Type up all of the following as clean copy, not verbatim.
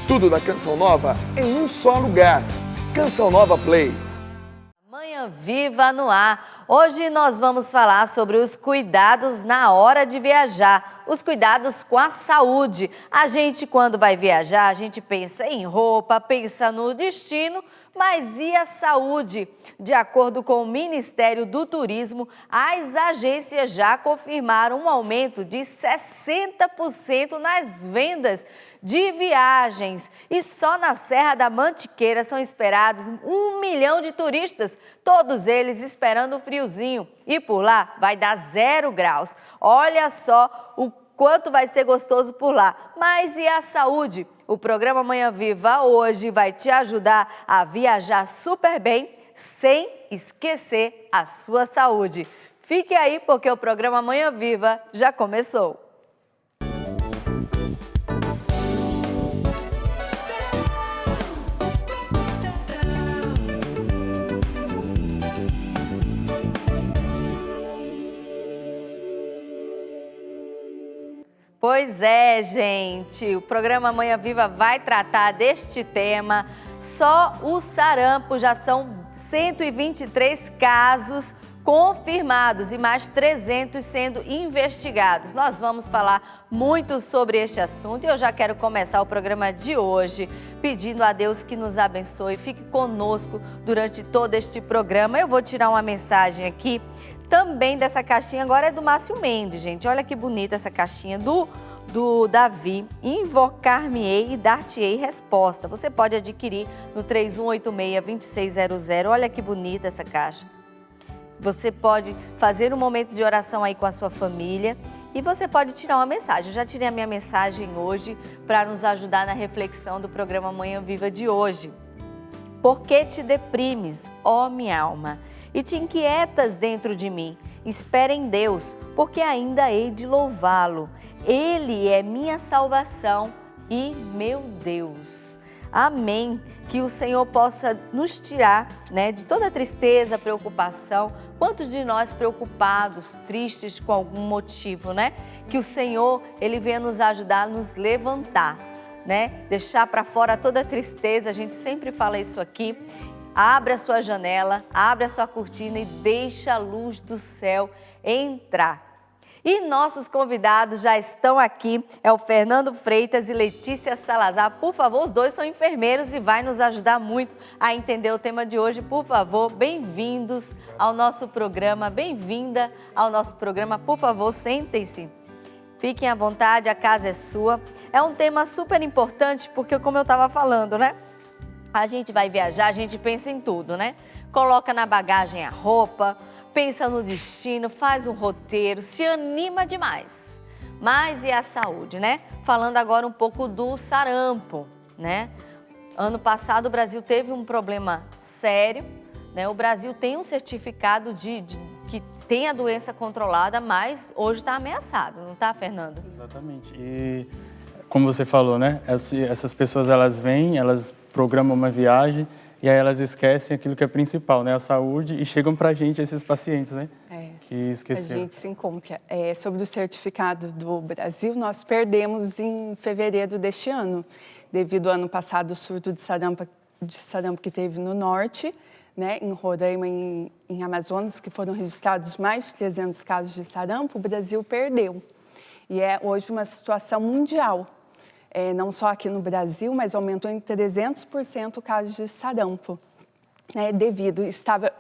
Tudo da Canção Nova em um só lugar. Canção Nova Play. Manhã Viva no ar. Hoje nós vamos falar sobre os cuidados na hora de viajar, os cuidados com a saúde. A gente, quando vai viajar, a gente pensa em roupa, pensa no destino, mas e a saúde? De acordo com o Ministério do Turismo, as agências já confirmaram um aumento de 60% nas vendas de viagens. E só na Serra da Mantiqueira são esperados 1 milhão de turistas, todos eles esperando o friozinho. E por lá vai dar 0 graus. Olha só o quanto vai ser gostoso por lá. Mas e a saúde? O programa Manhã Viva hoje vai te ajudar a viajar super bem, sem esquecer a sua saúde. Fique aí porque o programa Manhã Viva já começou. Pois é, gente, o programa Manhã Viva vai tratar deste tema. Só o sarampo já são 123 casos confirmados e mais 300 sendo investigados. Nós vamos falar muito sobre este assunto e eu já quero começar o programa de hoje pedindo a Deus que nos abençoe. Fique conosco durante todo este programa. Eu vou tirar uma mensagem aqui também dessa caixinha, agora é do Márcio Mendes, gente. Olha que bonita essa caixinha do Davi. Invocar-me-ei e dar-te-ei resposta. Você pode adquirir no 3186-2600. Olha que bonita essa caixa. Você pode fazer um momento de oração aí com a sua família e você pode tirar uma mensagem. Eu já tirei a minha mensagem hoje para nos ajudar na reflexão do programa Manhã Viva de hoje. Por que te deprimes, ó minha alma, e te inquietas dentro de mim? Espera em Deus, porque ainda hei de louvá-lo. Ele é minha salvação e meu Deus. Amém. Que o Senhor possa nos tirar, de toda tristeza, preocupação. Quantos de nós preocupados, tristes com algum motivo, Que o Senhor, Ele venha nos ajudar a nos levantar, Deixar para fora toda a tristeza. A gente sempre fala isso aqui. Abre a sua janela, abre a sua cortina e deixa a luz do céu entrar. E nossos convidados já estão aqui, é o Fernando Freitas e Letícia Salazar. Por favor, os dois são enfermeiros e vai nos ajudar muito a entender o tema de hoje. Por favor, bem-vindos ao nosso programa, bem-vinda ao nosso programa. Por favor, sentem-se. Fiquem à vontade, a casa é sua. É um tema super importante porque, como eu estava falando, a gente vai viajar, a gente pensa em tudo, Coloca na bagagem a roupa, pensa no destino, faz um roteiro, se anima demais. Mas e a saúde, Falando agora um pouco do sarampo, Ano passado o Brasil teve um problema sério, O Brasil tem um certificado que tem a doença controlada, mas hoje está ameaçado, não está, Fernando? Exatamente. E como você falou, Essas pessoas, elas vêm, elas programam uma viagem e aí elas esquecem aquilo que é principal, a saúde, e chegam pra gente esses pacientes, que esqueceram. A gente se encontra. Sobre o certificado do Brasil, nós perdemos em fevereiro deste ano, devido ao ano passado o surto de sarampo que teve no norte, em Roraima, em Amazonas, que foram registrados mais de 300 casos de sarampo, o Brasil perdeu. E é hoje uma situação mundial. Não só aqui no Brasil, mas aumentou em 300% o caso de sarampo.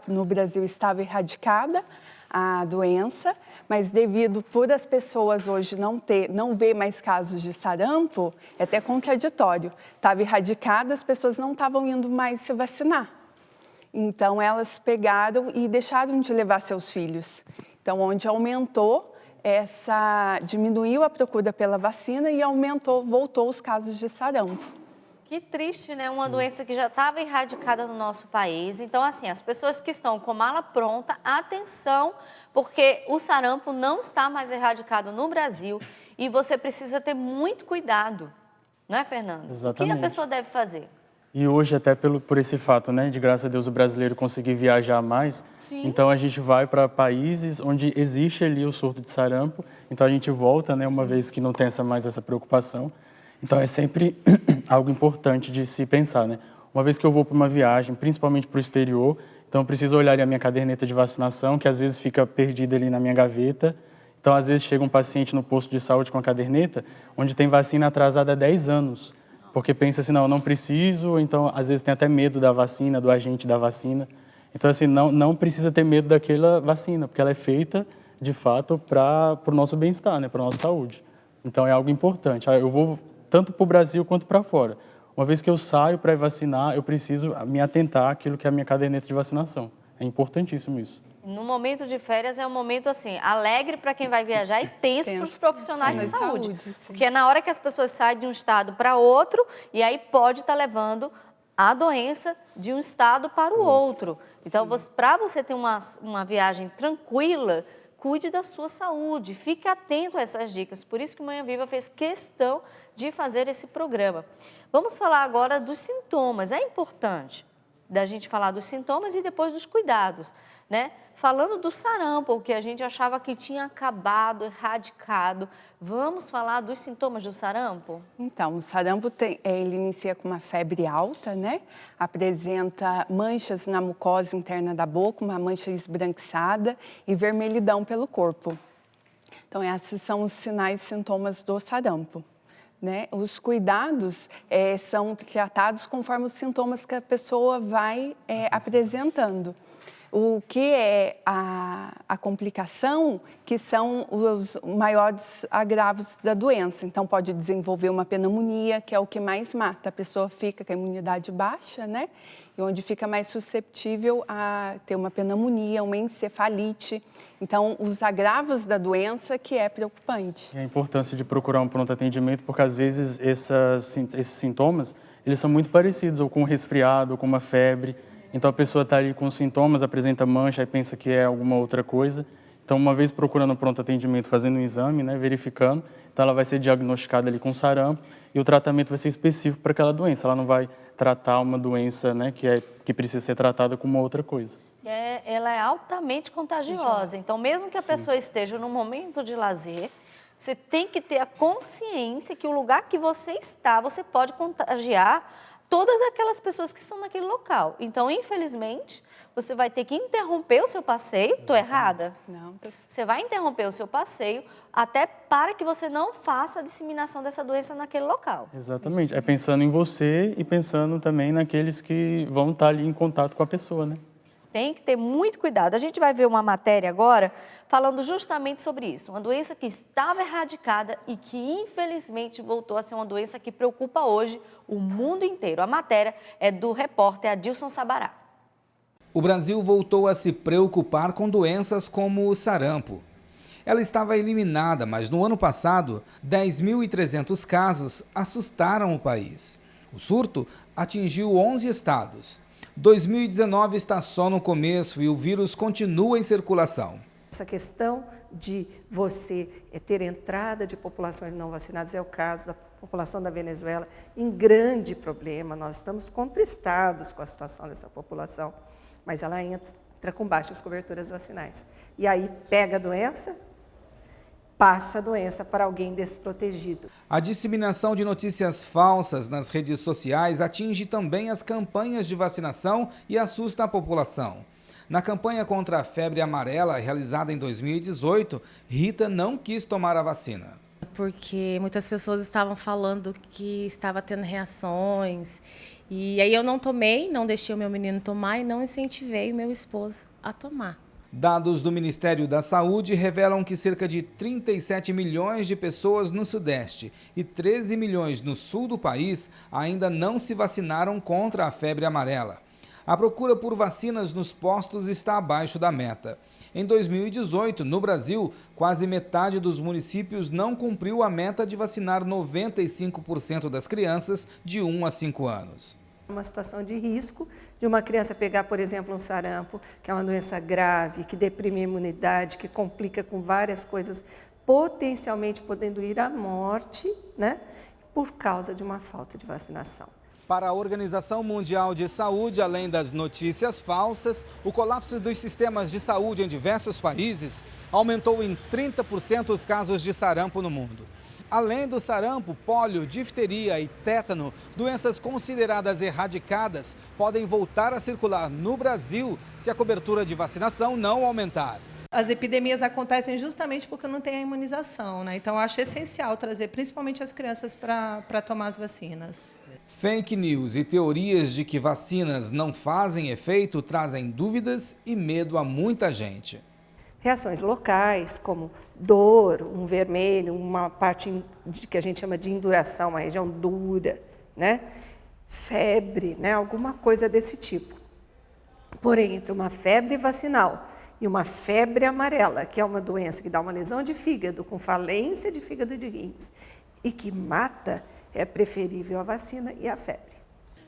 No Brasil estava erradicada a doença, mas devido por as pessoas hoje não ver mais casos de sarampo, é até contraditório. Estava erradicada, as pessoas não estavam indo mais se vacinar. Então, elas pegaram e deixaram de levar seus filhos. Então, onde diminuiu a procura pela vacina e voltou os casos de sarampo. Que triste, Uma doença que já estava erradicada no nosso país. Então, assim, as pessoas que estão com mala pronta, atenção, porque o sarampo não está mais erradicado no Brasil e você precisa ter muito cuidado, não é, Fernando? Exatamente. O que a pessoa deve fazer? E hoje, até por esse fato, de graças a Deus o brasileiro conseguir viajar mais, Sim. Então a gente vai para países onde existe ali o surto de sarampo, então a gente volta, uma vez que não tem mais essa preocupação, Então, é sempre algo importante de se pensar, né? Uma vez que eu vou para uma viagem, principalmente para o exterior, então eu preciso olhar ali a minha caderneta de vacinação, que às vezes fica perdida ali na minha gaveta. Então, às vezes, chega um paciente no posto de saúde com a caderneta, onde tem vacina atrasada há 10 anos. Porque pensa assim, não, eu não preciso, então, às vezes, tem até medo da vacina, do agente da vacina. Então, assim, não precisa ter medo daquela vacina, porque ela é feita, de fato, para o nosso bem-estar, né, para a nossa saúde. Então, é algo importante. Eu vou tanto para o Brasil quanto para fora. Uma vez que eu saio para vacinar, eu preciso me atentar àquilo que é a minha caderneta de vacinação. É importantíssimo isso. No momento de férias é um momento assim, alegre para quem vai viajar e tenso para os profissionais de saúde. Porque é na hora que as pessoas saem de um estado para outro e aí pode estar levando a doença de um estado para o outro. Então, para você ter uma viagem tranquila, cuide da sua saúde, fique atento a essas dicas. Por isso que Manhã Viva fez questão de fazer esse programa. Vamos falar agora dos sintomas. É importante da gente falar dos sintomas e depois dos cuidados, né? Falando do sarampo, que a gente achava que tinha acabado, erradicado, vamos falar dos sintomas do sarampo? Então, o sarampo ele inicia com uma febre alta, né? Apresenta manchas na mucosa interna da boca, uma mancha esbranquiçada e vermelhidão pelo corpo. Então, esses são os sinais e sintomas do sarampo. Né? Os cuidados são tratados conforme os sintomas que a pessoa vai apresentando. O que é a complicação, que são os maiores agravos da doença. Então, pode desenvolver uma pneumonia, que é o que mais mata. A pessoa fica com a imunidade baixa, né? E onde fica mais susceptível a ter uma pneumonia, uma encefalite. Então, os agravos da doença que é preocupante. E a importância de procurar um pronto atendimento, porque às vezes esses sintomas, eles são muito parecidos, ou com um resfriado, ou com uma febre. Então, a pessoa está ali com sintomas, apresenta mancha e pensa que é alguma outra coisa. Então, uma vez procurando pronto atendimento, fazendo um exame, né, verificando, então ela vai ser diagnosticada ali com sarampo e o tratamento vai ser específico para aquela doença. Ela não vai tratar uma doença, né, que precisa ser tratada com uma outra coisa. Ela é altamente contagiosa. Então, mesmo que a pessoa esteja num momento de lazer, você tem que ter a consciência que o lugar que você está, você pode contagiar todas aquelas pessoas que estão naquele local. Então, infelizmente, você vai ter que interromper o seu passeio. Estou errada? Não, tá... Você vai interromper o seu passeio até para que você não faça a disseminação dessa doença naquele local. Exatamente. É pensando em você e pensando também naqueles que vão estar ali em contato com a pessoa, né? Tem que ter muito cuidado. A gente vai ver uma matéria agora falando justamente sobre isso. Uma doença que estava erradicada e que, infelizmente, voltou a ser uma doença que preocupa hoje o mundo inteiro. A matéria é do repórter Adilson Sabará. O Brasil voltou a se preocupar com doenças como o sarampo. Ela estava eliminada, mas no ano passado, 10.300 casos assustaram o país. O surto atingiu 11 estados. 2019 está só no começo e o vírus continua em circulação. Essa questão de você ter entrada de populações não vacinadas é o caso da população da Venezuela, em grande problema. Nós estamos contristados com a situação dessa população, mas ela entra com baixas coberturas vacinais. E aí pega a doença, passa a doença para alguém desprotegido. A disseminação de notícias falsas nas redes sociais atinge também as campanhas de vacinação e assusta a população. Na campanha contra a febre amarela, realizada em 2018, Rita não quis tomar a vacina. Porque muitas pessoas estavam falando que estava tendo reações. E aí eu não tomei, não deixei o meu menino tomar e não incentivei o meu esposo a tomar. Dados do Ministério da Saúde revelam que cerca de 37 milhões de pessoas no Sudeste e 13 milhões no Sul do país ainda não se vacinaram contra a febre amarela. A procura por vacinas nos postos está abaixo da meta. Em 2018, no Brasil, quase metade dos municípios não cumpriu a meta de vacinar 95% das crianças de 1 a 5 anos. Uma situação de risco de uma criança pegar, por exemplo, um sarampo, que é uma doença grave, que deprime a imunidade, que complica com várias coisas, potencialmente podendo ir à morte, né, por causa de uma falta de vacinação. Para a Organização Mundial de Saúde, além das notícias falsas, o colapso dos sistemas de saúde em diversos países aumentou em 30% os casos de sarampo no mundo. Além do sarampo, pólio, difteria e tétano, doenças consideradas erradicadas podem voltar a circular no Brasil se a cobertura de vacinação não aumentar. As epidemias acontecem justamente porque não tem a imunização, né? Então, eu acho essencial trazer principalmente as crianças para tomar as vacinas. Fake news e teorias de que vacinas não fazem efeito trazem dúvidas e medo a muita gente. Reações locais, como dor, um vermelho, uma parte que a gente chama de induração, uma região dura, né? Febre, né? Alguma coisa desse tipo. Porém, entre uma febre vacinal e uma febre amarela, que é uma doença que dá uma lesão de fígado, com falência de fígado e de rins, e que mata, é preferível a vacina e a febre.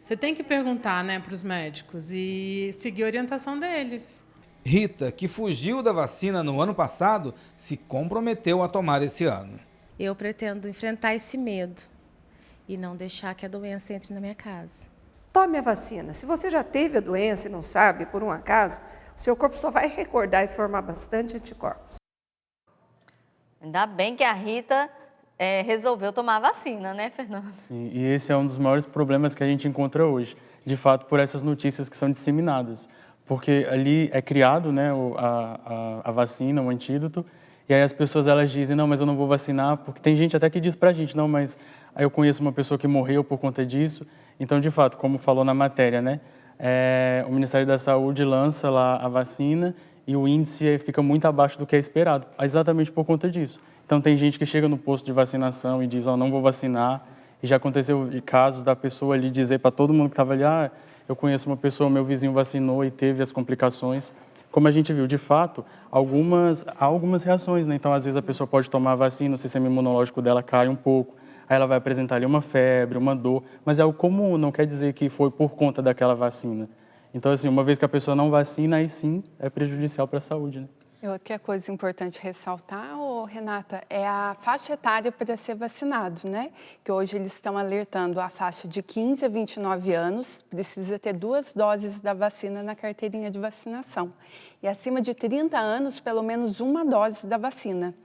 Você tem que perguntar, né, para os médicos e seguir a orientação deles. Rita, que fugiu da vacina no ano passado, se comprometeu a tomar esse ano. Eu pretendo enfrentar esse medo e não deixar que a doença entre na minha casa. Tome a vacina. Se você já teve a doença e não sabe, por um acaso, o seu corpo só vai recordar e formar bastante anticorpos. Ainda bem que a Rita resolveu tomar a vacina, né, Fernando? Sim, e esse é um dos maiores problemas que a gente encontra hoje, de fato, por essas notícias que são disseminadas. Porque ali é criado, né, a vacina, o antídoto, e aí as pessoas elas dizem, não, mas eu não vou vacinar, porque tem gente até que diz pra gente, não, mas aí eu conheço uma pessoa que morreu por conta disso. Então, de fato, como falou na matéria, né, o Ministério da Saúde lança lá a vacina e o índice fica muito abaixo do que é esperado, exatamente por conta disso. Então, tem gente que chega no posto de vacinação e diz, ó, não vou vacinar, e já aconteceu casos da pessoa ali dizer para todo mundo que estava ali, ah, eu conheço uma pessoa, meu vizinho vacinou e teve as complicações. Como a gente viu, de fato, há algumas reações, né? Então, às vezes, a pessoa pode tomar a vacina, o sistema imunológico dela cai um pouco, aí ela vai apresentar ali uma febre, uma dor, mas é algo comum, não quer dizer que foi por conta daquela vacina. Então, assim, uma vez que a pessoa não vacina, aí sim é prejudicial para a saúde, né? E outra coisa importante ressaltar, Renata, é a faixa etária para ser vacinado, né? Que hoje eles estão alertando a faixa de 15 a 29 anos, precisa ter 2 doses da vacina na carteirinha de vacinação. E acima de 30 anos, pelo menos 1 dose da vacina.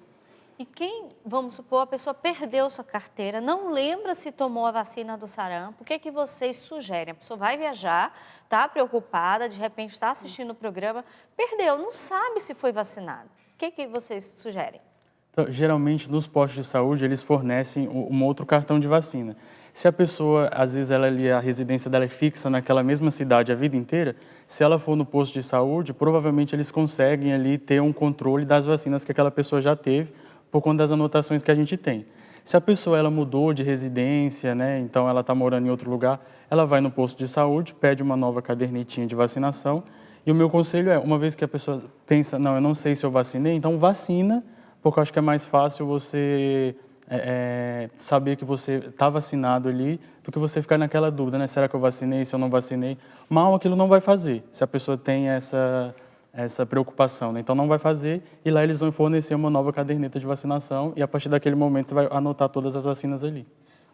E quem, vamos supor, a pessoa perdeu sua carteira, não lembra se tomou a vacina do sarampo, o que é que vocês sugerem? A pessoa vai viajar, está preocupada, de repente está assistindo o programa, perdeu, não sabe se foi vacinado. O que é que vocês sugerem? Então, geralmente, nos postos de saúde, eles fornecem um outro cartão de vacina. Se a pessoa, às vezes, a residência dela é fixa naquela mesma cidade a vida inteira, se ela for no posto de saúde, provavelmente eles conseguem ali ter um controle das vacinas que aquela pessoa já teve, por conta das anotações que a gente tem. Se a pessoa ela mudou de residência, né, então ela está morando em outro lugar, ela vai no posto de saúde, pede uma nova cadernetinha de vacinação, e o meu conselho é, uma vez que a pessoa pensa, não, eu não sei se eu vacinei, então vacina, porque eu acho que é mais fácil você saber que você está vacinado ali, do que você ficar naquela dúvida, né, será que eu vacinei, se eu não vacinei? Mal aquilo não vai fazer, se a pessoa tem essa preocupação, né? Então não vai fazer e lá eles vão fornecer uma nova caderneta de vacinação e a partir daquele momento você vai anotar todas as vacinas ali.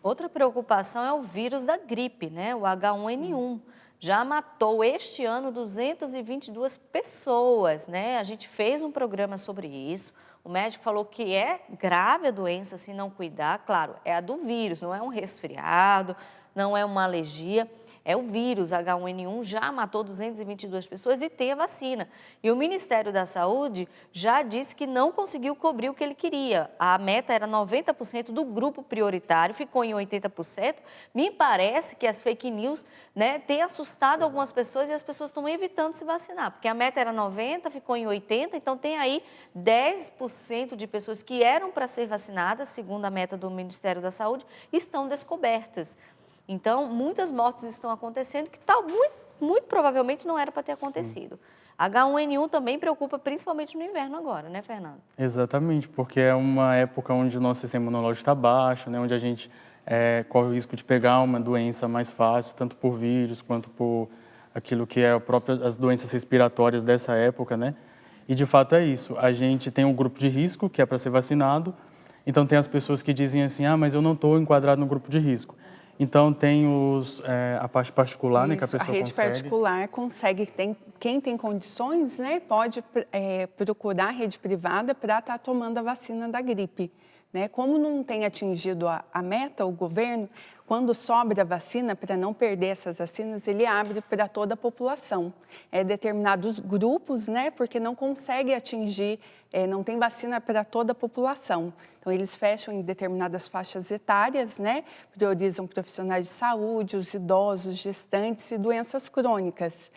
Outra preocupação é o vírus da gripe, né? O H1N1. Já matou este ano 222 pessoas, né? A gente fez um programa sobre isso. O médico falou que é grave a doença se não cuidar. Claro, é a do vírus, não é um resfriado, não é uma alergia. É o vírus H1N1, já matou 222 pessoas e tem a vacina. E o Ministério da Saúde já disse que não conseguiu cobrir o que ele queria. A meta era 90% do grupo prioritário, ficou em 80%. Me parece que as fake news, né, têm assustado algumas pessoas e as pessoas estão evitando se vacinar. Porque a meta era 90%, ficou em 80%, então tem aí 10% de pessoas que eram para ser vacinadas, segundo a meta do Ministério da Saúde, estão descobertas. Então, muitas mortes estão acontecendo que muito provavelmente não era para ter acontecido. Sim. H1N1 também preocupa, principalmente no inverno agora, né, Fernando? Exatamente, porque é uma época onde o nosso sistema imunológico está baixo, né, onde a gente corre o risco de pegar uma doença mais fácil, tanto por vírus quanto por aquilo que é as doenças respiratórias dessa época, né? E, de fato, é isso. A gente tem um grupo de risco, que é para ser vacinado, então tem as pessoas que dizem assim, ah, mas eu não estou enquadrado no grupo de risco. Então, tem a parte particular, isso, né, que a pessoa consegue. A rede particular consegue, quem tem condições, né, pode procurar a rede privada para estar tomando a vacina da gripe. né? Como não tem atingido a meta, o governo, quando sobra a vacina, para não perder essas vacinas, ele abre para toda a população. Determinados grupos, né? Porque não consegue atingir, não tem vacina para toda a população. Então, eles fecham em determinadas faixas etárias, né? Priorizam profissionais de saúde, os idosos, gestantes e doenças crônicas.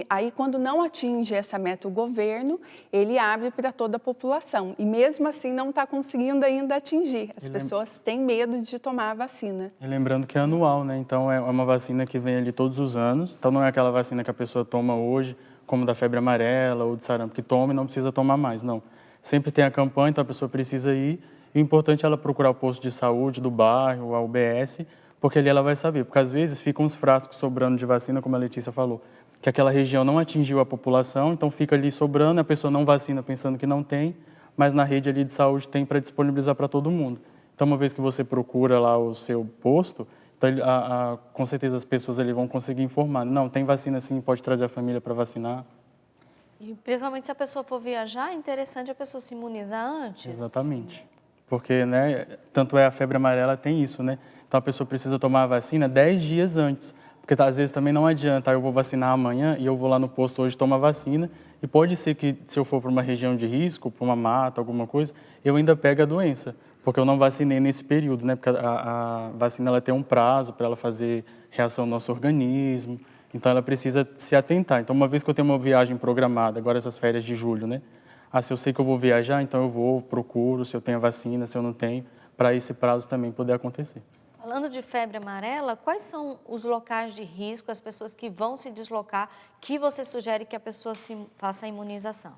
Aí, quando não atinge essa meta o governo, ele abre para toda a população. E mesmo assim não está conseguindo ainda atingir. As pessoas têm medo de tomar a vacina. E lembrando que é anual, né? Então é uma vacina que vem ali todos os anos. Então não é aquela vacina que a pessoa toma hoje, como da febre amarela ou de sarampo, que toma e não precisa tomar mais, não. Sempre tem a campanha, então a pessoa precisa ir. E o importante é ela procurar o posto de saúde do bairro, a UBS, porque ali ela vai saber. Porque às vezes ficam uns frascos sobrando de vacina, como a Letícia falou, que aquela região não atingiu a população, então fica ali sobrando, a pessoa não vacina pensando que não tem, mas na rede ali de saúde tem para disponibilizar para todo mundo. Então, uma vez que você procura lá o seu posto, então, com certeza as pessoas ali vão conseguir informar. Não, tem vacina sim, pode trazer a família para vacinar. E principalmente se a pessoa for viajar, é interessante a pessoa se imunizar antes. Exatamente. Sim. Porque, né, tanto é a febre amarela, tem isso, né? Então, a pessoa precisa tomar a vacina 10 dias antes. Porque às vezes também não adianta, eu vou vacinar amanhã e eu vou lá no posto hoje tomar vacina. E pode ser que, se eu for para uma região de risco, para uma mata, alguma coisa, eu ainda pegue a doença. Porque eu não vacinei nesse período, né? Porque a vacina ela tem um prazo para ela fazer reação no nosso organismo. Então, ela precisa se atentar. Então, uma vez que eu tenho uma viagem programada, agora essas férias de julho, né? Se eu sei que eu vou viajar, então eu vou, procuro se eu tenho a vacina, se eu não tenho, para esse prazo também poder acontecer. Falando de febre amarela, quais são os locais de risco, as pessoas que vão se deslocar, que você sugere que a pessoa faça a imunização?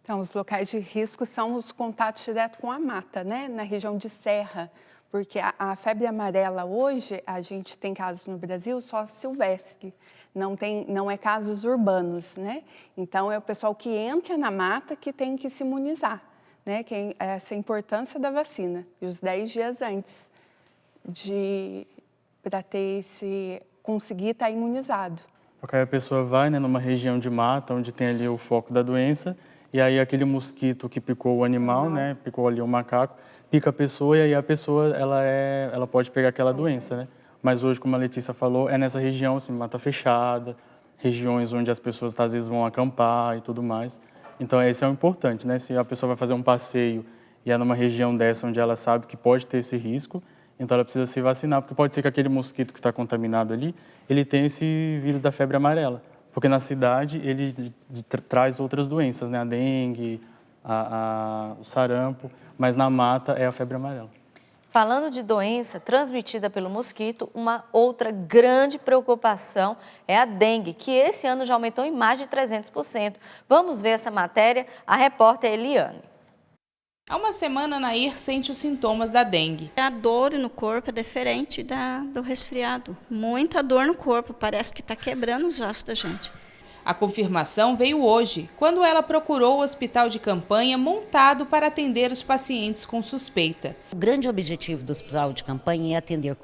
Então, os locais de risco são os contatos diretos com a mata, né? Na região de serra, porque a febre amarela hoje, a gente tem casos no Brasil só silvestre, não é casos urbanos, né? Então, é o pessoal que entra na mata que tem que se imunizar, né? Essa é a importância da vacina, e os 10 dias antes para conseguir estar imunizado. Porque aí a pessoa vai, né, numa região de mata, onde tem ali o foco da doença, e aí aquele mosquito que picou o animal, né, picou ali o macaco, pica a pessoa, e aí a pessoa ela pode pegar aquela doença, né? Mas hoje, como a Letícia falou, é nessa região, assim, mata fechada, regiões onde as pessoas às vezes vão acampar e tudo mais. Então esse é o importante, né? Se a pessoa vai fazer um passeio e é numa região dessa onde ela sabe que pode ter esse risco, então ela precisa se vacinar, porque pode ser que aquele mosquito que está contaminado ali, ele tenha esse vírus da febre amarela. Porque na cidade ele traz outras doenças, né? A dengue, o sarampo, mas na mata é a febre amarela. Falando de doença transmitida pelo mosquito, uma outra grande preocupação é a dengue, que esse ano já aumentou em mais de 300%. Vamos ver essa matéria, a repórter Eliane. Há uma semana, Nair sente os sintomas da dengue. A dor no corpo é diferente do resfriado. Muita dor no corpo, parece que está quebrando os ossos da gente. A confirmação veio hoje, quando ela procurou o hospital de campanha montado para atender os pacientes com suspeita. O grande objetivo do hospital de campanha é atender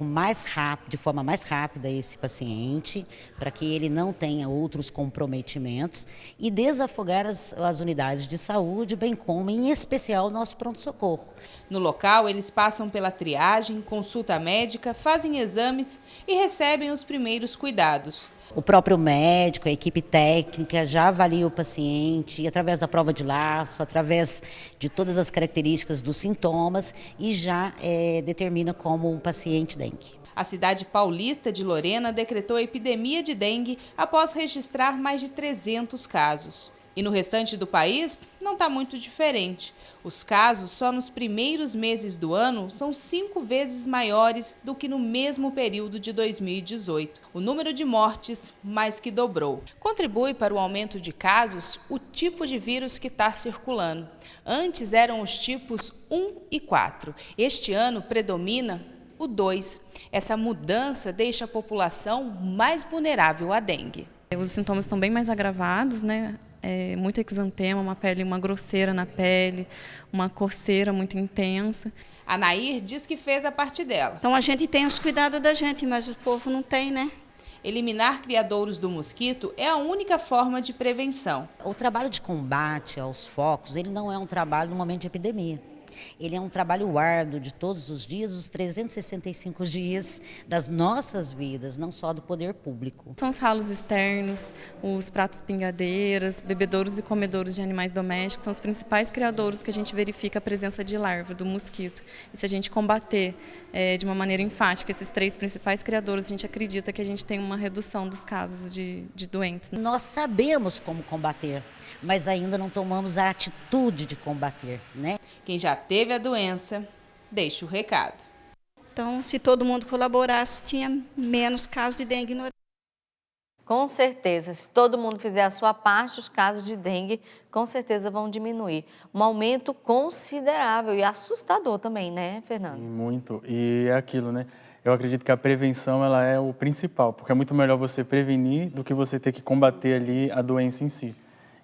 de forma mais rápida esse paciente, para que ele não tenha outros comprometimentos e desafogar as unidades de saúde, bem como, em especial, o nosso pronto-socorro. No local, eles passam pela triagem, consulta médica, fazem exames e recebem os primeiros cuidados. O próprio médico, a equipe técnica já avalia o paciente através da prova de laço, através de todas as características dos sintomas e já determina como um paciente dengue. A cidade paulista de Lorena decretou a epidemia de dengue após registrar mais de 300 casos. E no restante do país, não está muito diferente. Os casos só nos primeiros meses do ano são 5 vezes maiores do que no mesmo período de 2018. O número de mortes mais que dobrou. Contribui para o aumento de casos o tipo de vírus que está circulando. Antes eram os tipos 1 e 4. Este ano predomina o 2. Essa mudança deixa a população mais vulnerável à dengue. Os sintomas estão bem mais agravados, né? Muito exantema, uma grosseira na pele, uma coceira muito intensa. A Nair diz que fez a parte dela. Então a gente tem os cuidados da gente, mas o povo não tem, né? Eliminar criadouros do mosquito é a única forma de prevenção. O trabalho de combate aos focos, ele não é um trabalho no momento de epidemia. Ele é um trabalho árduo de todos os dias, os 365 dias das nossas vidas, não só do poder público. São os ralos externos, os pratos pingadeiras, bebedouros e comedouros de animais domésticos, são os principais criadouros que a gente verifica a presença de larva do mosquito. E se a gente combater de uma maneira enfática esses 3 principais criadouros, a gente acredita que a gente tem uma redução dos casos de doentes. Nós sabemos como combater, mas ainda não tomamos a atitude de combater, né? Quem já teve a doença, deixa o recado. Então, se todo mundo colaborasse, tinha menos casos de dengue no Com certeza, se todo mundo fizer a sua parte, os casos de dengue com certeza vão diminuir. Um aumento considerável e assustador também, né, Fernando? Sim, muito. E é aquilo, né? Eu acredito que a prevenção ela é o principal, porque é muito melhor você prevenir do que você ter que combater ali a doença em si.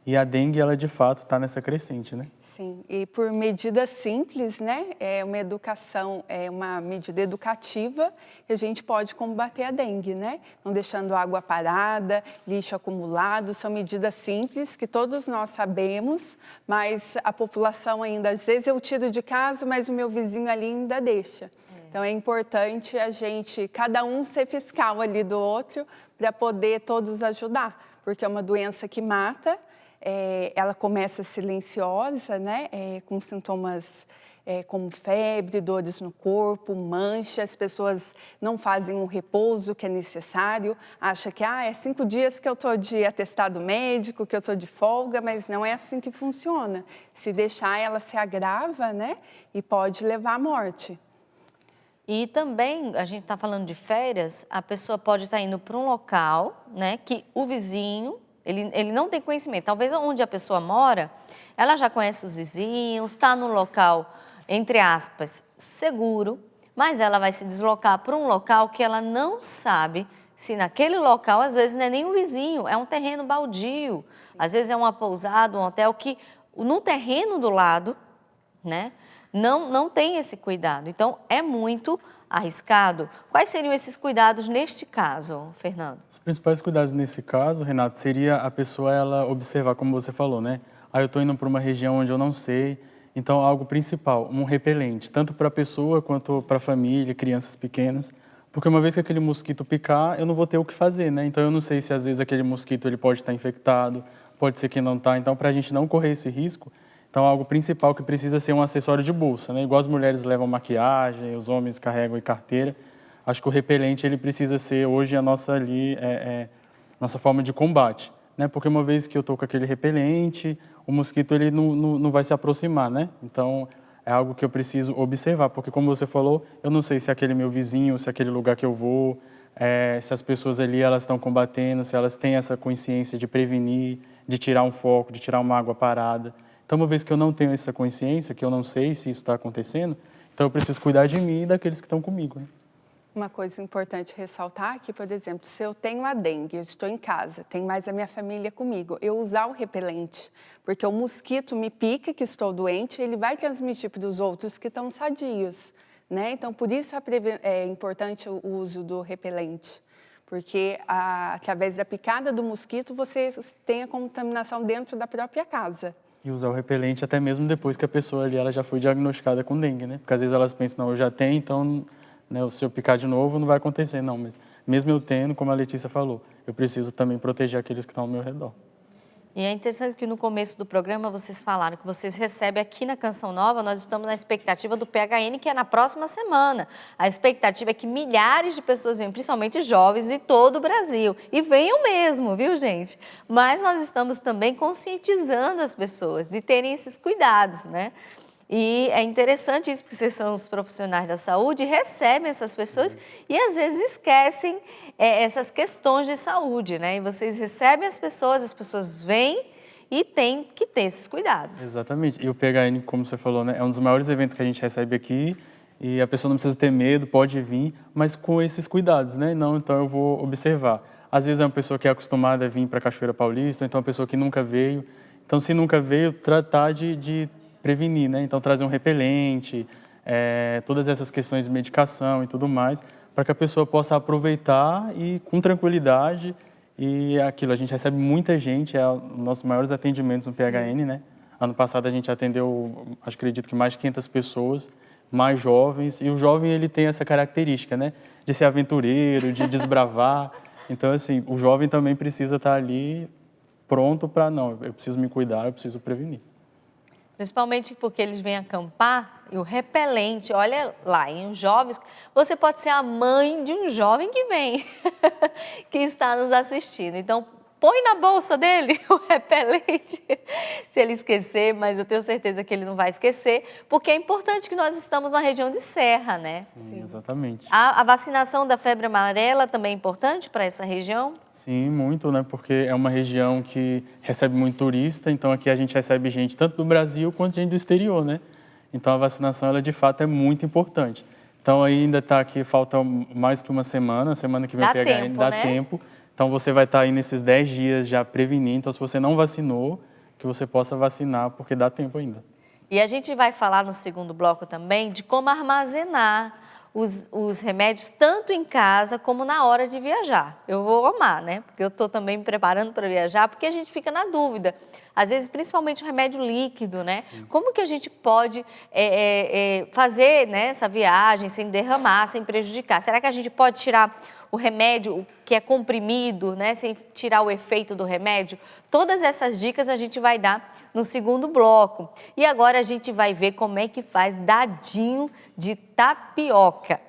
E a dengue, ela de fato está nessa crescente, né? Sim, e por medidas simples, né? É uma educação, é uma medida educativa que a gente pode combater a dengue, né? Não deixando água parada, lixo acumulado, são medidas simples que todos nós sabemos, mas a população ainda, às vezes eu tiro de casa, mas o meu vizinho ali ainda deixa. Então é importante a gente, cada um ser fiscal ali do outro para poder todos ajudar, porque é uma doença que mata. Ela começa silenciosa, né? Com sintomas como febre, dores no corpo, mancha. As pessoas não fazem o repouso que é necessário, acham que é 5 dias que eu estou de atestado médico, que eu estou de folga, mas não é assim que funciona. Se deixar, ela se agrava, né? E pode levar à morte. E também, a gente está falando de férias, a pessoa pode estar indo para um local, né, que o vizinho, ele não tem conhecimento. Talvez onde a pessoa mora, ela já conhece os vizinhos, está no local, entre aspas, seguro, mas ela vai se deslocar para um local que ela não sabe se naquele local, às vezes, não é nem um vizinho, é um terreno baldio. Sim. Às vezes é uma pousada, um hotel que, no terreno do lado, né, não tem esse cuidado. Então, é muito arriscado. Quais seriam esses cuidados neste caso, Fernando? Os principais cuidados nesse caso, Renato, seria a pessoa ela observar, como você falou, né? Eu estou indo para uma região onde eu não sei, então algo principal, um repelente, tanto para a pessoa quanto para a família, crianças pequenas, porque uma vez que aquele mosquito picar, eu não vou ter o que fazer, né? Então eu não sei se às vezes aquele mosquito ele pode estar infectado, pode ser que não está, então para a gente não correr esse risco, então algo principal que precisa ser um acessório de bolsa, né? Igual as mulheres levam maquiagem, os homens carregam carteira, acho que o repelente ele precisa ser hoje a nossa nossa forma de combate, né? Porque uma vez que eu estou com aquele repelente, o mosquito ele não vai se aproximar, né? Então é algo que eu preciso observar, porque como você falou, eu não sei se é aquele meu vizinho, se é aquele lugar que eu vou, se as pessoas ali elas estão combatendo, se elas têm essa consciência de prevenir, de tirar um foco, de tirar uma água parada. Então, uma vez que eu não tenho essa consciência, que eu não sei se isso está acontecendo, então eu preciso cuidar de mim e daqueles que estão comigo, né? Uma coisa importante ressaltar que, por exemplo, se eu tenho a dengue, eu estou em casa, tem mais a minha família comigo, eu usar o repelente, porque o mosquito me pica, que estou doente, ele vai transmitir para os outros que estão sadios, né? Então, por isso é importante o uso do repelente, porque através da picada do mosquito você tem a contaminação dentro da própria casa. E usar o repelente até mesmo depois que a pessoa ali ela já foi diagnosticada com dengue, né? Porque às vezes elas pensam, não, eu já tenho, então, né, se eu picar de novo não vai acontecer, não. Mas mesmo eu tendo, como a Letícia falou, eu preciso também proteger aqueles que estão ao meu redor. E é interessante que no começo do programa vocês falaram que vocês recebem aqui na Canção Nova, nós estamos na expectativa do PHN, que é na próxima semana. A expectativa é que milhares de pessoas venham, principalmente jovens de todo o Brasil. E venham mesmo, viu, gente? Mas nós estamos também conscientizando as pessoas de terem esses cuidados, né? E é interessante isso, porque vocês são os profissionais da saúde, recebem essas pessoas e às vezes esquecem essas questões de saúde, né? E vocês recebem as pessoas vêm e têm que ter esses cuidados. Exatamente. E o PHN, como você falou, né, é um dos maiores eventos que a gente recebe aqui e a pessoa não precisa ter medo, pode vir, mas com esses cuidados, né? Não, então eu vou observar. Às vezes é uma pessoa que é acostumada a vir para a Cachoeira Paulista, ou então uma pessoa que nunca veio. Então, se nunca veio, tratar de prevenir, né? Então, trazer um repelente, todas essas questões de medicação e tudo mais, para que a pessoa possa aproveitar e com tranquilidade. E aquilo, a gente recebe muita gente, é um dos nossos maiores atendimentos no PHN, né? Ano passado a gente atendeu, acredito que mais de 500 pessoas, mais jovens. E o jovem, ele tem essa característica, né? De ser aventureiro, de desbravar. Então, assim, o jovem também precisa estar ali pronto para, não, eu preciso me cuidar, eu preciso prevenir. Principalmente porque eles vêm acampar e o repelente, olha lá, em uns jovens, você pode ser a mãe de um jovem que vem, que está nos assistindo. Então, põe na bolsa dele o repelente, se ele esquecer, mas eu tenho certeza que ele não vai esquecer, porque é importante que nós estamos numa região de serra, né? Sim, exatamente. A vacinação da febre amarela também é importante para essa região? Sim, muito, né? Porque é uma região que recebe muito turista, então aqui a gente recebe gente tanto do Brasil quanto gente do exterior, né? Então a vacinação, ela de fato é muito importante. Então ainda está aqui, falta mais que uma semana que vem o PHN, dá tempo. Então você vai estar aí nesses 10 dias já prevenindo, então se você não vacinou, que você possa vacinar, porque dá tempo ainda. E a gente vai falar no segundo bloco também de como armazenar os remédios tanto em casa como na hora de viajar. Eu vou amar, né? Porque eu estou também me preparando para viajar, porque a gente fica na dúvida. Às vezes, principalmente o remédio líquido, né? Sim. Como que a gente pode fazer, né, essa viagem sem derramar, sem prejudicar? Será que a gente pode tirar o remédio que é comprimido, né, sem tirar o efeito do remédio? Todas essas dicas a gente vai dar no segundo bloco. E agora a gente vai ver como é que faz dadinho de tapioca.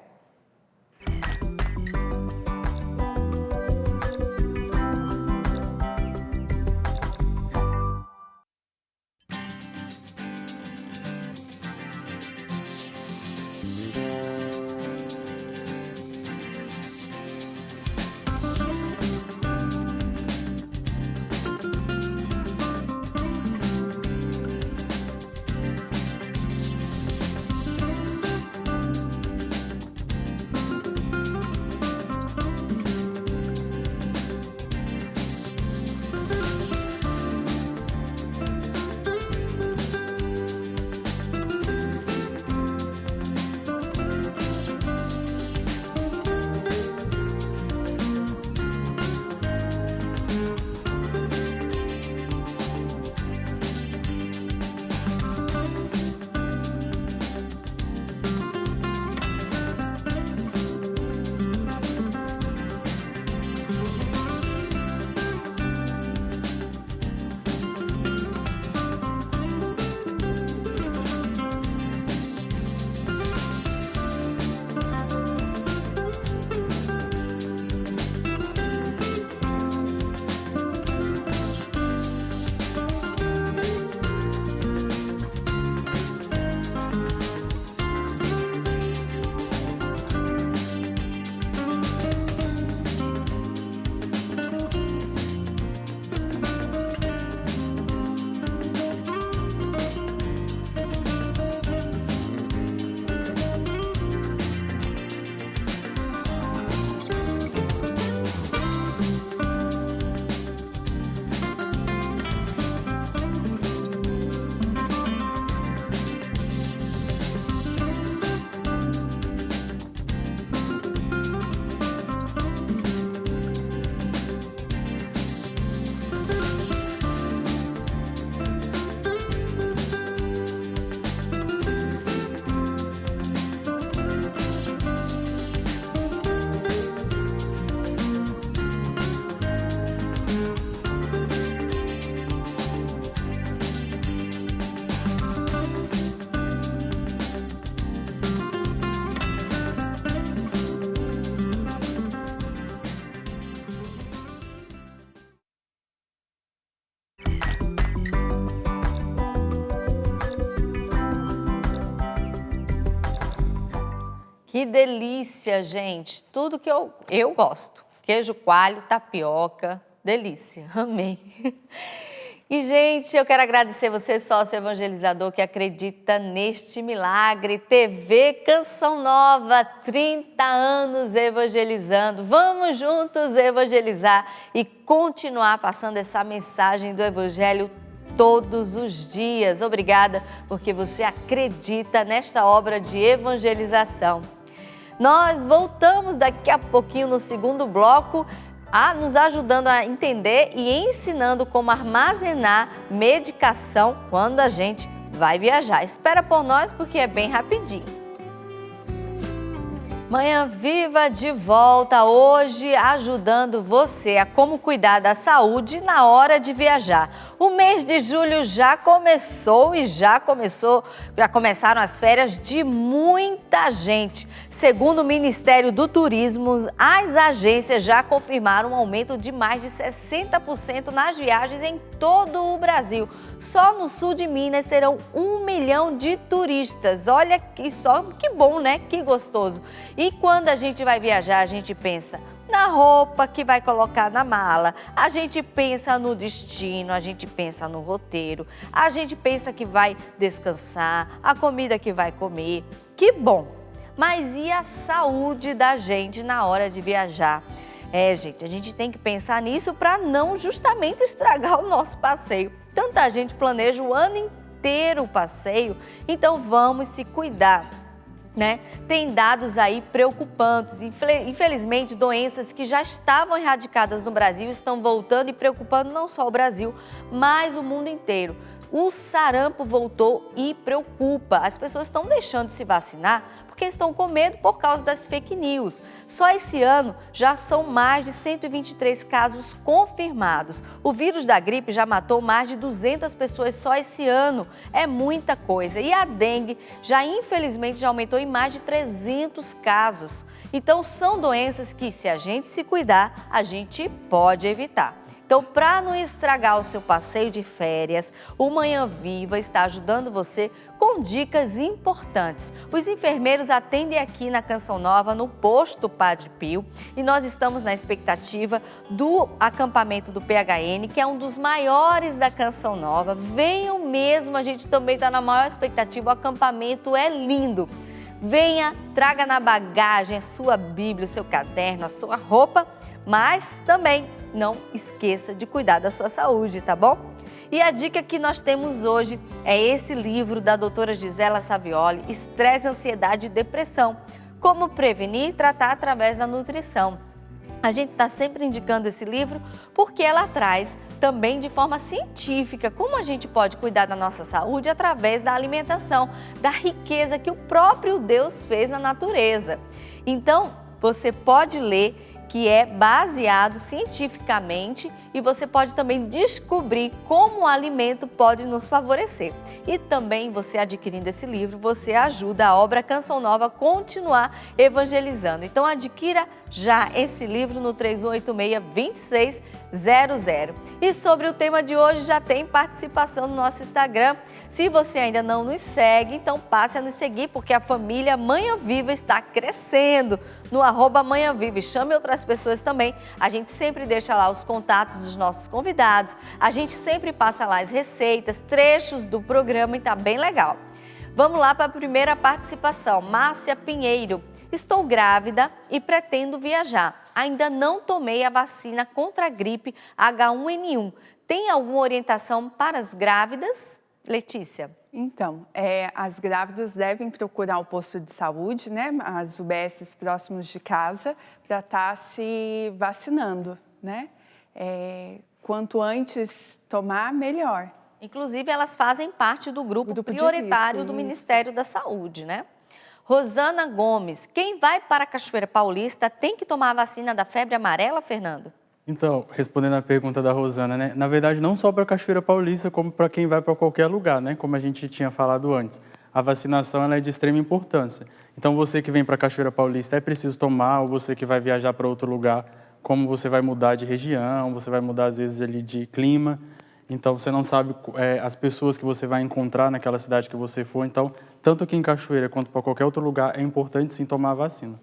Que delícia, gente! Tudo que eu gosto. Queijo coalho, tapioca, delícia, amei. E, gente, eu quero agradecer você, sócio evangelizador, que acredita neste milagre. TV Canção Nova, 30 anos evangelizando. Vamos juntos evangelizar e continuar passando essa mensagem do Evangelho todos os dias. Obrigada, porque você acredita nesta obra de evangelização. Nós voltamos daqui a pouquinho no segundo bloco. nos ajudando a entender e ensinando como armazenar medicação quando a gente vai viajar. Espera por nós porque é bem rapidinho. Manhã Viva de volta hoje, ajudando você a como cuidar da saúde na hora de viajar. O mês de julho já começou e já começaram as férias de muita gente. Segundo o Ministério do Turismo, as agências já confirmaram um aumento de mais de 60% nas viagens em todo o Brasil. Só no sul de Minas serão 1 milhão de turistas. Olha que só, que bom, né? Que gostoso. E quando a gente vai viajar, a gente pensa na roupa que vai colocar na mala, a gente pensa no destino, a gente pensa no roteiro, a gente pensa que vai descansar, a comida que vai comer. Que bom! Mas e a saúde da gente na hora de viajar? Gente, a gente tem que pensar nisso para não justamente estragar o nosso passeio. Tanta gente planeja o ano inteiro o passeio, então vamos se cuidar, né? Tem dados aí preocupantes. Infelizmente, doenças que já estavam erradicadas no Brasil estão voltando e preocupando não só o Brasil, mas o mundo inteiro. O sarampo voltou e preocupa. As pessoas estão deixando de se vacinar porque estão com medo por causa das fake news. Só esse ano já são mais de 123 casos confirmados. O vírus da gripe já matou mais de 200 pessoas só esse ano. É muita coisa. E a dengue infelizmente já aumentou em mais de 300 casos. Então são doenças que, se a gente se cuidar, a gente pode evitar. Então, para não estragar o seu passeio de férias, o Manhã Viva está ajudando você com dicas importantes. Os enfermeiros atendem aqui na Canção Nova, no posto Padre Pio, e nós estamos na expectativa do acampamento do PHN, que é um dos maiores da Canção Nova. Venham mesmo, a gente também está na maior expectativa, o acampamento é lindo. Venha, traga na bagagem a sua Bíblia, o seu caderno, a sua roupa, mas também não esqueça de cuidar da sua saúde, tá bom? E a dica que nós temos hoje é esse livro da doutora Gisela Savioli, Estresse, Ansiedade e Depressão. Como prevenir e tratar através da nutrição. A gente está sempre indicando esse livro porque ela traz também de forma científica como a gente pode cuidar da nossa saúde através da alimentação, da riqueza que o próprio Deus fez na natureza. Então, você pode ler, que é baseado cientificamente, e você pode também descobrir como o alimento pode nos favorecer. E também você adquirindo esse livro, você ajuda a obra Canção Nova a continuar evangelizando. Então adquira já esse livro no 3186-2600. E sobre o tema de hoje já tem participação no nosso Instagram. Se você ainda não nos segue, então passe a nos seguir, porque a família Manhã Viva está crescendo no @manhãviva. Chame outras pessoas também. A gente sempre deixa lá os contatos dos nossos convidados. A gente sempre passa lá as receitas, trechos do programa e tá bem legal. Vamos lá para a primeira participação. Márcia Pinheiro. Estou grávida e pretendo viajar. Ainda não tomei a vacina contra a gripe H1N1. Tem alguma orientação para as grávidas? Letícia. Então, as grávidas devem procurar o posto de saúde, né, as UBSs próximos de casa, para estar se vacinando, né? Quanto antes tomar, melhor. Inclusive, elas fazem parte do grupo prioritário do Ministério da Saúde, né? Rosana Gomes, quem vai para a Cachoeira Paulista tem que tomar a vacina da febre amarela, Fernando? Então, respondendo a pergunta da Rosana, né? Na verdade, não só para a Cachoeira Paulista, como para quem vai para qualquer lugar, né? Como a gente tinha falado antes. A vacinação ela é de extrema importância. Então, você que vem para a Cachoeira Paulista é preciso tomar, ou você que vai viajar para outro lugar, como você vai mudar de região, você vai mudar às vezes ali de clima. Então, você não sabe as pessoas que você vai encontrar naquela cidade que você for. Então, tanto aqui em Cachoeira quanto para qualquer outro lugar, é importante sim tomar a vacina.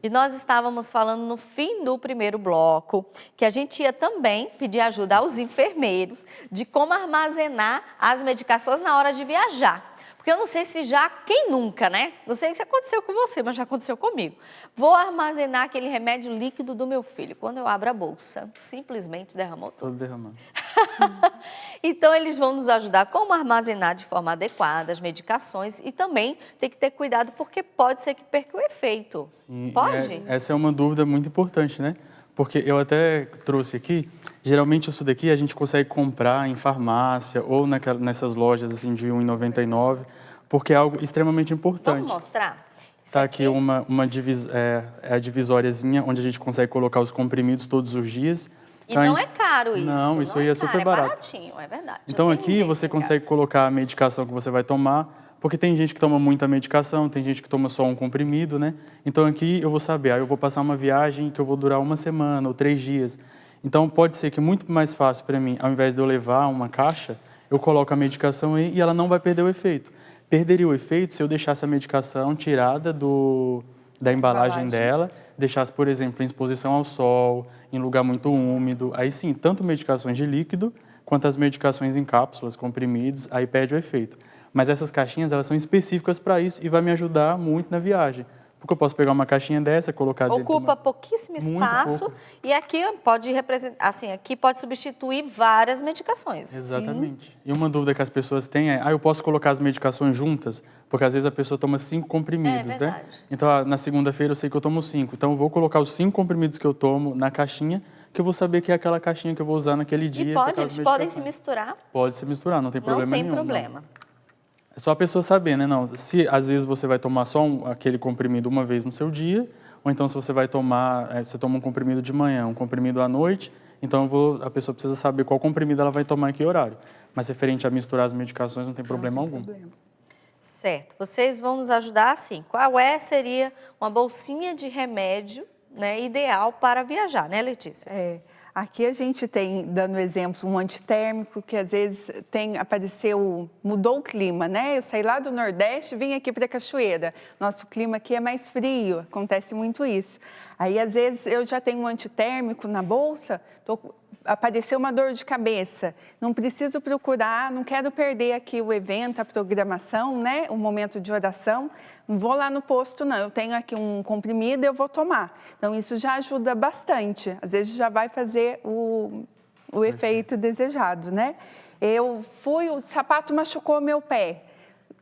E nós estávamos falando no fim do primeiro bloco que a gente ia também pedir ajuda aos enfermeiros de como armazenar as medicações na hora de viajar. Porque eu não sei se quem nunca, né? Não sei se aconteceu com você, mas já aconteceu comigo. Vou armazenar aquele remédio líquido do meu filho. Quando eu abro a bolsa, simplesmente derramou tudo. Todo derramando. Então, eles vão nos ajudar como armazenar de forma adequada as medicações e também tem que ter cuidado porque pode ser que perca o efeito. Sim, pode? Essa é uma dúvida muito importante, né? Porque eu até trouxe aqui, geralmente isso daqui a gente consegue comprar em farmácia ou nessas lojas assim, de R$ 1,99, porque é algo extremamente importante. Vamos mostrar? Está aqui a divisóriazinha, onde a gente consegue colocar os comprimidos todos os dias. E não é caro isso. Não, isso aí é super barato. É baratinho, é verdade. Então aqui você consegue colocar a medicação que você vai tomar, porque tem gente que toma muita medicação, tem gente que toma só um comprimido, né? Então aqui eu vou saber, eu vou passar uma viagem que eu vou durar 1 semana ou 3 dias. Então pode ser que é muito mais fácil para mim, ao invés de eu levar uma caixa, eu coloco a medicação aí e ela não vai perder o efeito. Perderia o efeito se eu deixasse a medicação tirada da embalagem dela, deixasse, por exemplo, em exposição ao sol, em lugar muito úmido. Aí sim, tanto medicações de líquido quanto as medicações em cápsulas, comprimidos, aí perde o efeito. Mas essas caixinhas, elas são específicas para isso e vai me ajudar muito na viagem. Porque eu posso pegar uma caixinha dessa, colocar dentro... Ocupa pouquíssimo espaço e aqui pode representar, assim, aqui pode substituir várias medicações. Exatamente. Sim. E uma dúvida que as pessoas têm é, eu posso colocar as medicações juntas? Porque às vezes a pessoa toma 5 comprimidos, né? Então, na segunda-feira eu sei que eu tomo 5. Então, eu vou colocar os 5 comprimidos que eu tomo na caixinha, que eu vou saber que é aquela caixinha que eu vou usar naquele dia. E eles podem se misturar? Pode se misturar, não tem problema nenhum. Não tem problema. É só a pessoa saber, né? Não, se às vezes você vai tomar só aquele comprimido uma vez no seu dia, ou então se você vai tomar, você toma um comprimido de manhã, um comprimido à noite, então a pessoa precisa saber qual comprimido ela vai tomar em que horário. Mas referente a misturar as medicações, não tem problema algum. Certo. Vocês vão nos ajudar assim. Qual seria uma bolsinha de remédio, né, ideal para viajar, né, Letícia? Aqui a gente tem, dando exemplo, um antitérmico que às vezes mudou o clima, né? Eu saí lá do Nordeste e vim aqui para a Cachoeira. Nosso clima aqui é mais frio, acontece muito isso. Aí, às vezes, eu já tenho um antitérmico na bolsa, apareceu uma dor de cabeça. Não preciso procurar, não quero perder aqui o evento, a programação, né? O momento de oração. Não vou lá no posto, não. Eu tenho aqui um comprimido e eu vou tomar. Então, isso já ajuda bastante. Às vezes, já vai fazer o efeito desejado, né? O sapato machucou meu pé.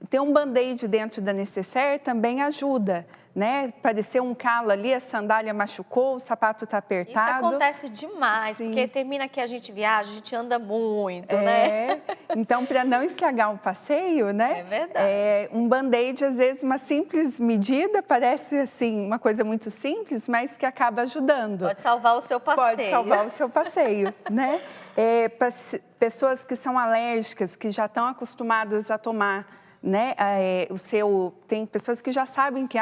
Ter um band-aid dentro da necessaire também ajuda, né? Pareceu um calo ali, a sandália machucou, o sapato está apertado. Isso acontece demais, porque termina que a gente viaja, a gente anda muito, né? Então, para não estragar o passeio, né? É verdade. Um band-aid, às vezes, uma simples medida, parece assim, uma coisa muito simples, mas que acaba ajudando. Pode salvar o seu passeio. Pode salvar o seu passeio, né? Para pessoas que são alérgicas, que já estão acostumadas a tomar, né? Tem pessoas que já sabem que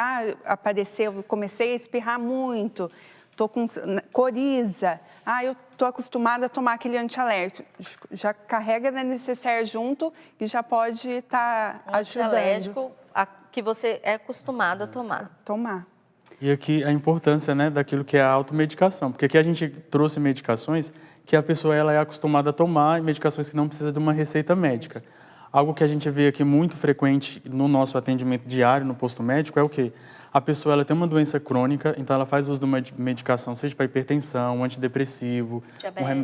apareceu, comecei a espirrar muito, estou com coriza, eu estou acostumada a tomar aquele antialérgico. Já carrega na necessaire junto e já pode estar ajudando. Antialérgico que você é acostumado a tomar. E aqui a importância, né, daquilo que é a automedicação, porque aqui a gente trouxe medicações que a pessoa ela é acostumada a tomar, medicações que não precisa de uma receita médica. Algo que a gente vê aqui muito frequente no nosso atendimento diário no posto médico é o quê? A pessoa ela tem uma doença crônica, então ela faz uso de uma medicação, seja para hipertensão, um antidepressivo,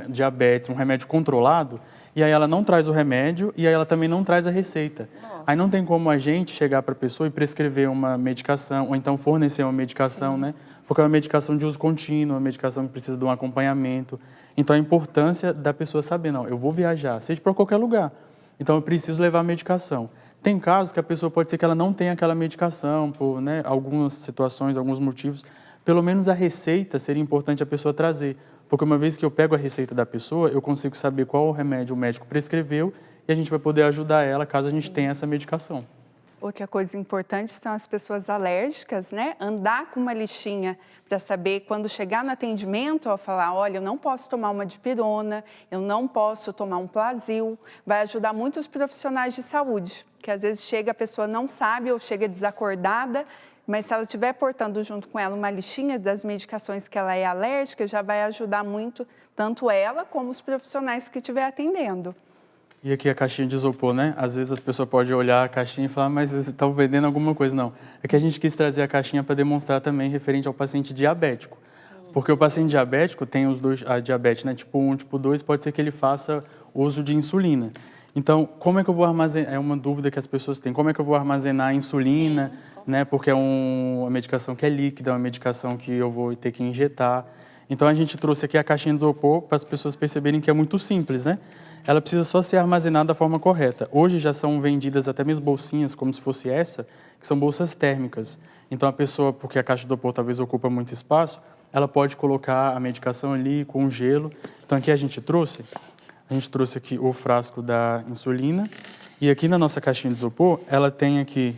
diabetes, um remédio controlado, e aí ela não traz o remédio e aí ela também não traz a receita. Nossa. Aí não tem como a gente chegar para a pessoa e prescrever uma medicação, ou então fornecer uma medicação, né? Porque é uma medicação de uso contínuo, uma medicação que precisa de um acompanhamento. Então a importância da pessoa saber, não, eu vou viajar, seja para qualquer lugar. Então, eu preciso levar a medicação. Tem casos que a pessoa pode ser que ela não tenha aquela medicação, por algumas situações, alguns motivos. Pelo menos a receita seria importante a pessoa trazer. Porque uma vez que eu pego a receita da pessoa, eu consigo saber qual o remédio o médico prescreveu e a gente vai poder ajudar ela caso a gente tenha essa medicação. Outra coisa importante são as pessoas alérgicas, né? Andar com uma listinha para saber quando chegar no atendimento, falar, olha, eu não posso tomar uma dipirona, eu não posso tomar um Plasil. Vai ajudar muito os profissionais de saúde, que às vezes a pessoa não sabe ou chega desacordada, mas se ela estiver portando junto com ela uma listinha das medicações que ela é alérgica, já vai ajudar muito tanto ela como os profissionais que estiver atendendo. E aqui a caixinha de isopor, né? Às vezes as pessoas podem olhar a caixinha e falar, mas você está vendendo alguma coisa. Não. É que a gente quis trazer a caixinha para demonstrar também referente ao paciente diabético. Porque o paciente diabético tem os dois, a diabetes, né? Tipo 1, tipo 2, pode ser que ele faça uso de insulina. Então, como é que eu vou armazenar? É uma dúvida que as pessoas têm. Como é que eu vou armazenar a insulina, né? Porque é uma medicação que é líquida, é uma medicação que eu vou ter que injetar. Então, a gente trouxe aqui a caixinha de isopor para as pessoas perceberem que é muito simples, né? Ela precisa só ser armazenada da forma correta. Hoje já são vendidas até mesmo bolsinhas, como se fosse essa, que são bolsas térmicas. Então, a pessoa, porque a caixa de isopor talvez ocupa muito espaço, ela pode colocar a medicação ali com gelo. Então, aqui a gente trouxe aqui o frasco da insulina. E aqui na nossa caixinha de isopor, ela tem aqui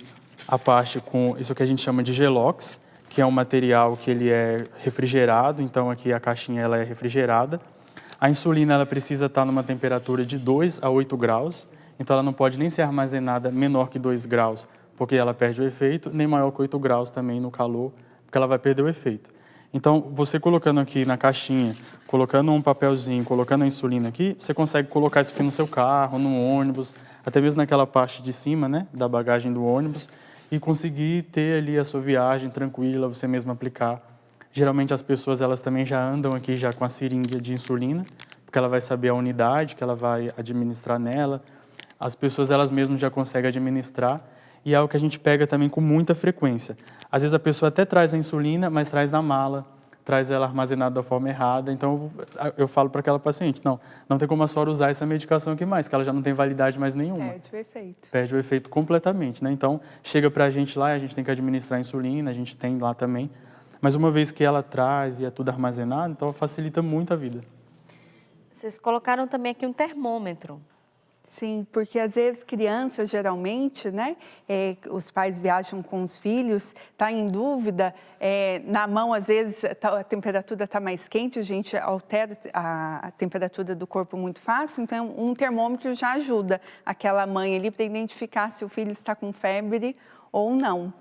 a parte com isso que a gente chama de gelox, que é um material que ele é refrigerado. Então, aqui a caixinha ela é refrigerada. A insulina ela precisa estar numa temperatura de 2 a 8 graus. Então, ela não pode nem ser armazenada menor que 2 graus, porque ela perde o efeito, nem maior que 8 graus também no calor, porque ela vai perder o efeito. Então, você colocando aqui na caixinha, colocando um papelzinho, colocando a insulina aqui, você consegue colocar isso aqui no seu carro, no ônibus, até mesmo naquela parte de cima, né, da bagagem do ônibus, e conseguir ter ali a sua viagem tranquila, você mesmo aplicar. Geralmente as pessoas elas também já andam aqui já com a seringa de insulina, porque ela vai saber a unidade que ela vai administrar nela. As pessoas elas mesmas já conseguem administrar, e é algo que a gente pega também com muita frequência. Às vezes a pessoa até traz a insulina, mas traz na mala, traz ela armazenada da forma errada. Então eu falo para aquela paciente, não tem como a senhora usar essa medicação aqui mais, que ela já não tem validade mais nenhuma. Perde o efeito. Perde o efeito completamente, né? Então chega para a gente lá, a gente tem que administrar a insulina, a gente tem lá também. Mas uma vez que ela traz e é tudo armazenado, então facilita muito a vida. Vocês colocaram também aqui um termômetro. Sim, porque às vezes crianças, geralmente, né, os pais viajam com os filhos, tá em dúvida, na mão às vezes a temperatura está mais quente, a gente altera a temperatura do corpo muito fácil, então um termômetro já ajuda aquela mãe ali para identificar se o filho está com febre ou não.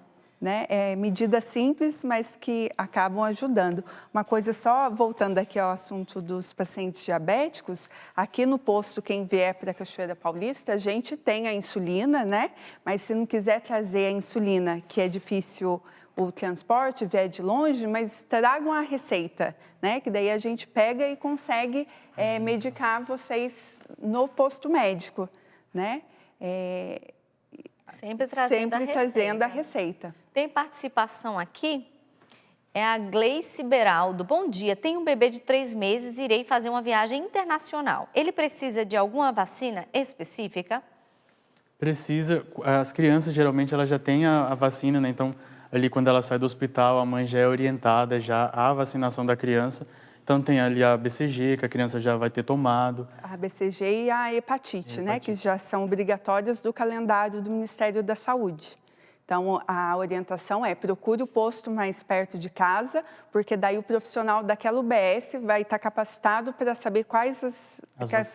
Né? Medidas simples, mas que acabam ajudando. Uma coisa só, voltando aqui ao assunto dos pacientes diabéticos, aqui no posto, quem vier para a Cachoeira Paulista, a gente tem a insulina, né? Mas se não quiser trazer a insulina, que é difícil o transporte, vier de longe, mas tragam a receita, né? Que daí a gente pega e consegue medicar vocês no posto médico, né? Sempre trazendo a receita. Tem participação aqui, é a Gleice Beraldo. Bom dia, tenho um bebê de 3 meses e irei fazer uma viagem internacional. Ele precisa de alguma vacina específica? Precisa. As crianças, geralmente, elas já têm a vacina, né? Então, ali quando ela sai do hospital, a mãe já é orientada já à vacinação da criança. Então, tem ali a BCG, que a criança já vai ter tomado. A BCG e a hepatite, né? Que já são obrigatórias do calendário do Ministério da Saúde. Então, a orientação é procure o posto mais perto de casa, porque daí o profissional daquela UBS vai estar capacitado para saber quais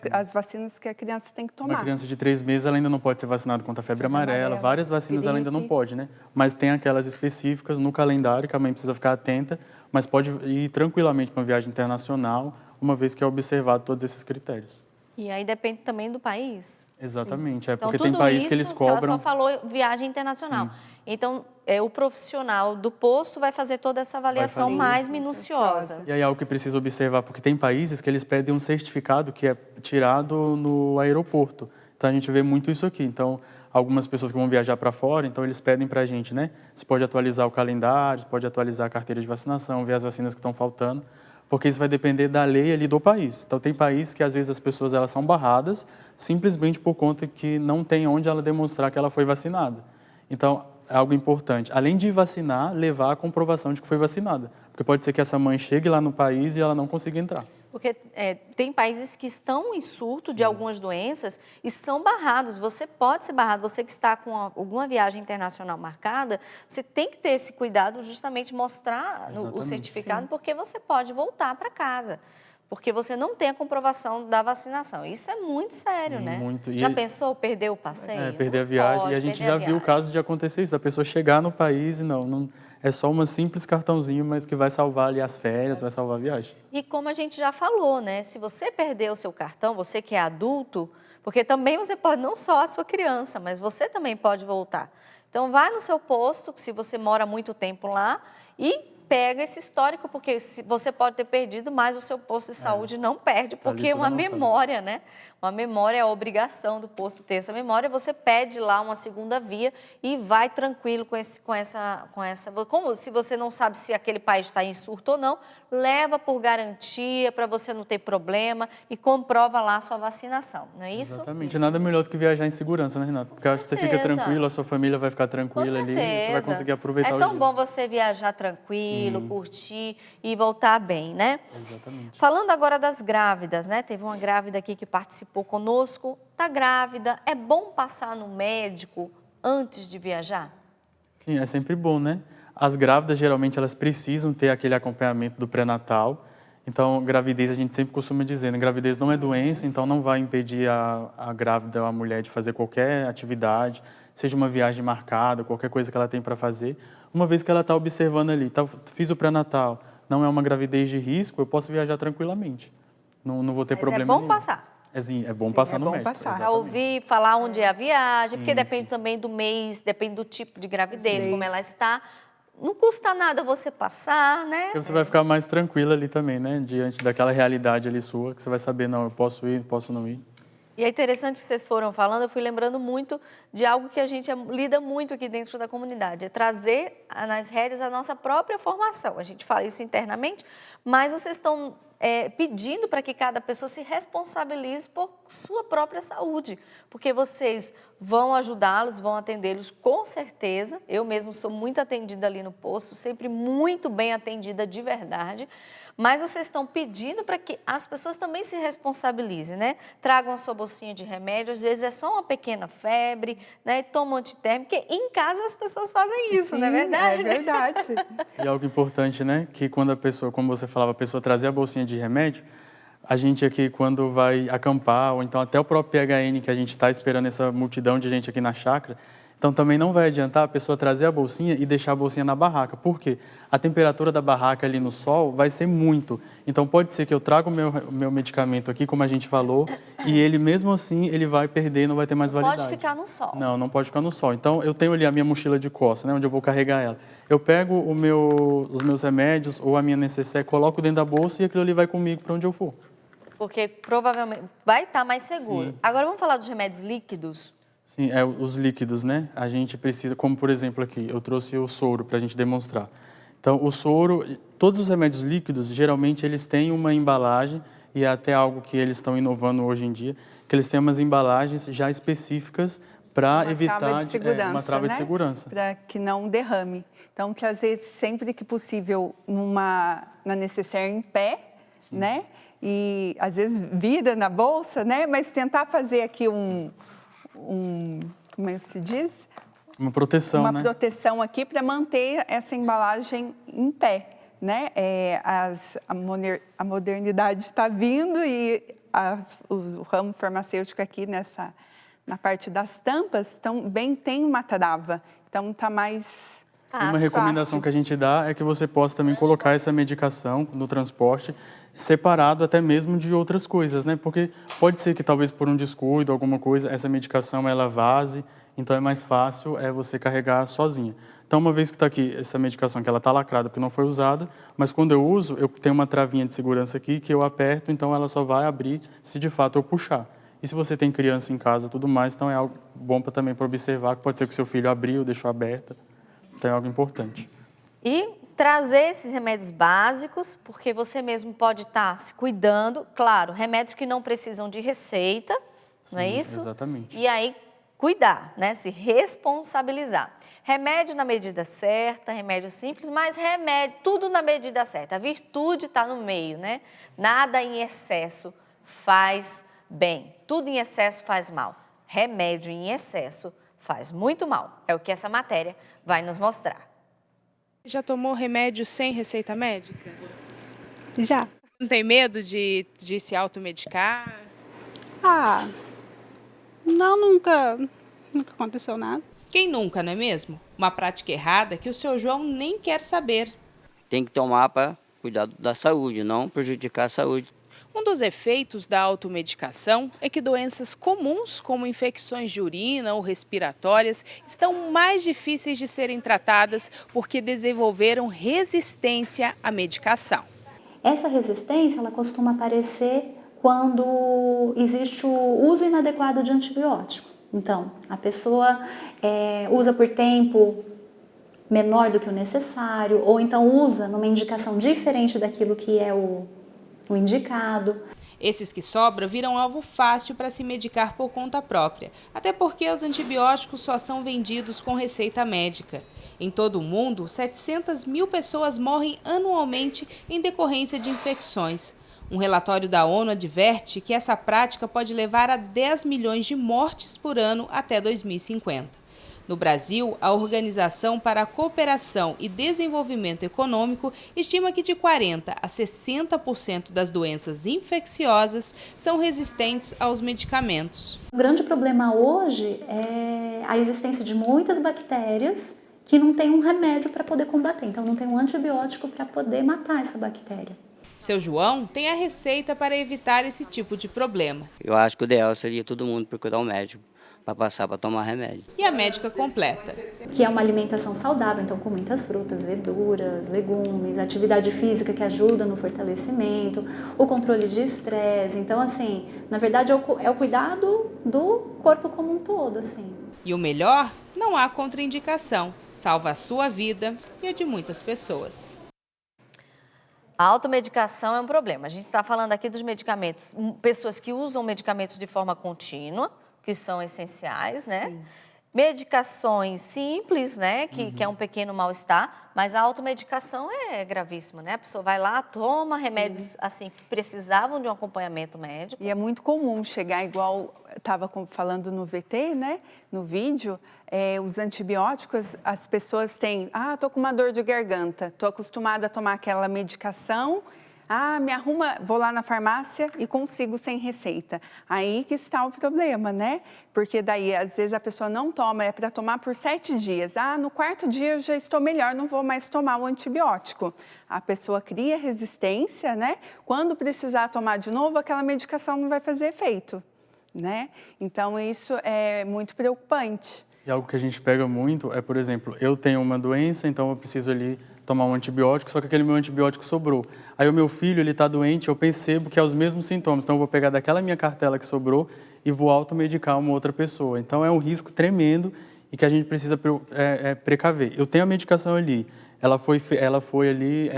as vacinas que a criança tem que tomar. Uma criança de 3 meses ela ainda não pode ser vacinada contra a febre amarela, várias vacinas ela ainda não pode, né? Mas tem aquelas específicas no calendário que a mãe precisa ficar atenta, mas pode ir tranquilamente para uma viagem internacional, uma vez que é observado todos esses critérios. E aí depende também do país? Exatamente, então, porque tem países que eles cobram... Ela só falou viagem internacional. Sim. Então, o profissional do posto vai fazer toda essa avaliação mais minuciosa. E aí é algo que precisa observar, porque tem países que eles pedem um certificado que é tirado no aeroporto. Então, a gente vê muito isso aqui. Então, algumas pessoas que vão viajar para fora, então eles pedem para a gente, né? Você pode atualizar o calendário, você pode atualizar a carteira de vacinação, ver as vacinas que estão faltando, porque isso vai depender da lei ali do país. Então, tem países que, às vezes, as pessoas elas são barradas simplesmente por conta que não tem onde ela demonstrar que ela foi vacinada. Então, é algo importante. Além de vacinar, levar a comprovação de que foi vacinada. Porque pode ser que essa mãe chegue lá no país e ela não consiga entrar. Porque tem países que estão em surto de algumas doenças e são barrados. Você pode ser barrado. Você que está com alguma viagem internacional marcada, você tem que ter esse cuidado, justamente mostrar o certificado, porque você pode voltar para casa. Porque você não tem a comprovação da vacinação. Isso é muito sério, né? Muito. Já pensou perder o passeio? Perder a viagem. E a gente já viu o caso de acontecer isso, da pessoa chegar no país e não é só um simples cartãozinho, mas que vai salvar ali as férias, vai salvar a viagem. E como a gente já falou, né? Se você perder o seu cartão, você que é adulto, porque também você pode, não só a sua criança, mas você também pode voltar. Então, vai no seu posto, se você mora muito tempo lá, e pega esse histórico, porque você pode ter perdido, mas o seu posto de saúde não perde, porque é uma memória, né? Uma memória é a obrigação do posto ter essa memória. Você pede lá uma segunda via e vai tranquilo com essa. Como se você não sabe se aquele país está em surto ou não, leva por garantia para você não ter problema e comprova lá a sua vacinação, não é isso? Exatamente. Nada melhor do que viajar em segurança, né, Renata? Porque você fica tranquilo, a sua família vai ficar tranquila ali, você vai conseguir aproveitar o dia. É tão bom você viajar tranquilo, curtir e voltar bem, né? Exatamente. Falando agora das grávidas, né? Teve uma grávida aqui que participou conosco. Tá grávida, é bom passar no médico antes de viajar? Sim, é sempre bom, né? As grávidas, geralmente, elas precisam ter aquele acompanhamento do pré-natal. Então, gravidez, a gente sempre costuma dizer, né? Gravidez não é doença, então não vai impedir a grávida ou a mulher de fazer qualquer atividade, seja uma viagem marcada, qualquer coisa que ela tem para fazer. Uma vez que ela está observando ali, fiz o pré-natal, não é uma gravidez de risco, eu posso viajar tranquilamente. Não vou ter problema nenhum. É bom passar. É bom passar no médico. Já ouvi falar onde é a viagem, porque depende também do mês, depende do tipo de gravidez, como ela está. Não custa nada você passar, né? Porque você vai ficar mais tranquila ali também, né? Diante daquela realidade ali sua, que você vai saber, não, eu posso ir, posso não ir. E é interessante que vocês foram falando, eu fui lembrando muito de algo que a gente lida muito aqui dentro da comunidade, é trazer nas rédeas a nossa própria formação. A gente fala isso internamente, mas vocês estão pedindo para que cada pessoa se responsabilize por sua própria saúde, porque vocês vão ajudá-los, vão atendê-los com certeza. Eu mesmo sou muito atendida ali no posto, sempre muito bem atendida de verdade, mas vocês estão pedindo para que as pessoas também se responsabilizem, né? Tragam a sua bolsinha de remédio, às vezes é só uma pequena febre, né? Tomam antitérmico, porque em casa as pessoas fazem isso, não é verdade? É verdade. E algo importante, né? Que quando a pessoa, como você falava, a pessoa trazer a bolsinha de remédio, a gente aqui, quando vai acampar, ou então até o próprio PHN, que a gente está esperando essa multidão de gente aqui na chácara, então também não vai adiantar a pessoa trazer a bolsinha e deixar a bolsinha na barraca. Por quê? A temperatura da barraca ali no sol vai ser muito. Então pode ser que eu traga o meu medicamento aqui, como a gente falou, e ele mesmo assim, ele vai perder, não vai ter mais validade. Pode ficar no sol. Não pode ficar no sol. Então eu tenho ali a minha mochila de costa, né, onde eu vou carregar ela. Eu pego os meus remédios ou a minha necessaire, coloco dentro da bolsa e aquilo ali vai comigo para onde eu for. Porque provavelmente vai estar mais seguro. Sim. Agora vamos falar dos remédios líquidos? Sim, os líquidos, né? A gente precisa, como por exemplo aqui, eu trouxe o soro para a gente demonstrar. Então, o soro, todos os remédios líquidos, geralmente eles têm uma embalagem, e é até algo que eles estão inovando hoje em dia, que eles têm umas embalagens já específicas para evitar uma trava de segurança. Para que não derrame. Então, trazer sempre que possível na necessaire em pé, Sim. né? E às vezes vira na bolsa, né? Mas tentar fazer aqui como é que se diz? Uma proteção, né? Uma proteção aqui para manter essa embalagem em pé, né? A modernidade está vindo e o ramo farmacêutico aqui na parte das tampas também tem uma trava, então está mais Uma recomendação que a gente dá é que você possa também colocar essa medicação no transporte separado até mesmo de outras coisas, né? Porque pode ser que talvez por um descuido, alguma coisa, essa medicação ela vaze, então é mais fácil você carregar sozinha. Então, uma vez que está aqui essa medicação que ela está lacrada porque não foi usada, mas quando eu uso, eu tenho uma travinha de segurança aqui que eu aperto, então ela só vai abrir se de fato eu puxar. E se você tem criança em casa e tudo mais, então é algo bom também para observar, que pode ser que seu filho abriu, deixou aberta, então é algo importante. E trazer esses remédios básicos, porque você mesmo pode estar se cuidando. Claro, remédios que não precisam de receita, Sim, não é isso? Exatamente. E aí, cuidar, né? Se responsabilizar. Remédio na medida certa, remédio simples, mas remédio, tudo na medida certa. A virtude está no meio, né? Nada em excesso faz bem. Tudo em excesso faz mal. Remédio em excesso faz muito mal. É o que essa matéria vai nos mostrar. Já tomou remédio sem receita médica? Já. Não tem medo de se automedicar? Não, nunca aconteceu nada. Quem nunca, não é mesmo? Uma prática errada que o seu João nem quer saber. Tem que tomar para cuidar da saúde, não prejudicar a saúde. Um dos efeitos da automedicação é que doenças comuns, como infecções de urina ou respiratórias, estão mais difíceis de serem tratadas porque desenvolveram resistência à medicação. Essa resistência ela costuma aparecer quando existe o uso inadequado de antibiótico. Então, a pessoa usa por tempo menor do que o necessário, ou então usa numa indicação diferente daquilo que é o indicado. Esses que sobram viram alvo fácil para se medicar por conta própria, até porque os antibióticos só são vendidos com receita médica. Em todo o mundo, 700 mil pessoas morrem anualmente em decorrência de infecções. Um relatório da ONU adverte que essa prática pode levar a 10 milhões de mortes por ano até 2050. No Brasil, a Organização para a Cooperação e Desenvolvimento Econômico estima que de 40% a 60% das doenças infecciosas são resistentes aos medicamentos. O grande problema hoje é a existência de muitas bactérias que não tem um remédio para poder combater, então não tem um antibiótico para poder matar essa bactéria. Seu João tem a receita para evitar esse tipo de problema. Eu acho que o ideal seria todo mundo procurar um médico para passar para tomar remédio. E a médica completa. Que é uma alimentação saudável, então com muitas frutas, verduras, legumes, atividade física que ajuda no fortalecimento, o controle de estresse. Então, assim, na verdade é o cuidado do corpo como um todo, assim. E o melhor, não há contraindicação. Salva a sua vida e a de muitas pessoas. A automedicação é um problema. A gente está falando aqui dos medicamentos, pessoas que usam medicamentos de forma contínua, que são essenciais, né? Sim. Medicações simples, né? Que é um pequeno mal-estar, mas a automedicação é gravíssima, né? A pessoa vai lá, toma remédios assim que precisavam de um acompanhamento médico. E é muito comum chegar igual estava falando no VT, né? No vídeo, os antibióticos, as pessoas têm, tô com uma dor de garganta, tô acostumada a tomar aquela medicação. Me arruma, vou lá na farmácia e consigo sem receita. Aí que está o problema, né? Porque daí, às vezes, a pessoa não toma, é para tomar por 7 dias. No 4º dia eu já estou melhor, não vou mais tomar o antibiótico. A pessoa cria resistência, né? Quando precisar tomar de novo, aquela medicação não vai fazer efeito, né? Então, isso é muito preocupante. E algo que a gente pega muito é, por exemplo, eu tenho uma doença, então eu preciso ali tomar um antibiótico, só que aquele meu antibiótico sobrou. Aí o meu filho, ele está doente, eu percebo que é os mesmos sintomas, então eu vou pegar daquela minha cartela que sobrou e vou automedicar uma outra pessoa. Então é um risco tremendo e que a gente precisa precaver. Eu tenho a medicação ali, ela foi ali,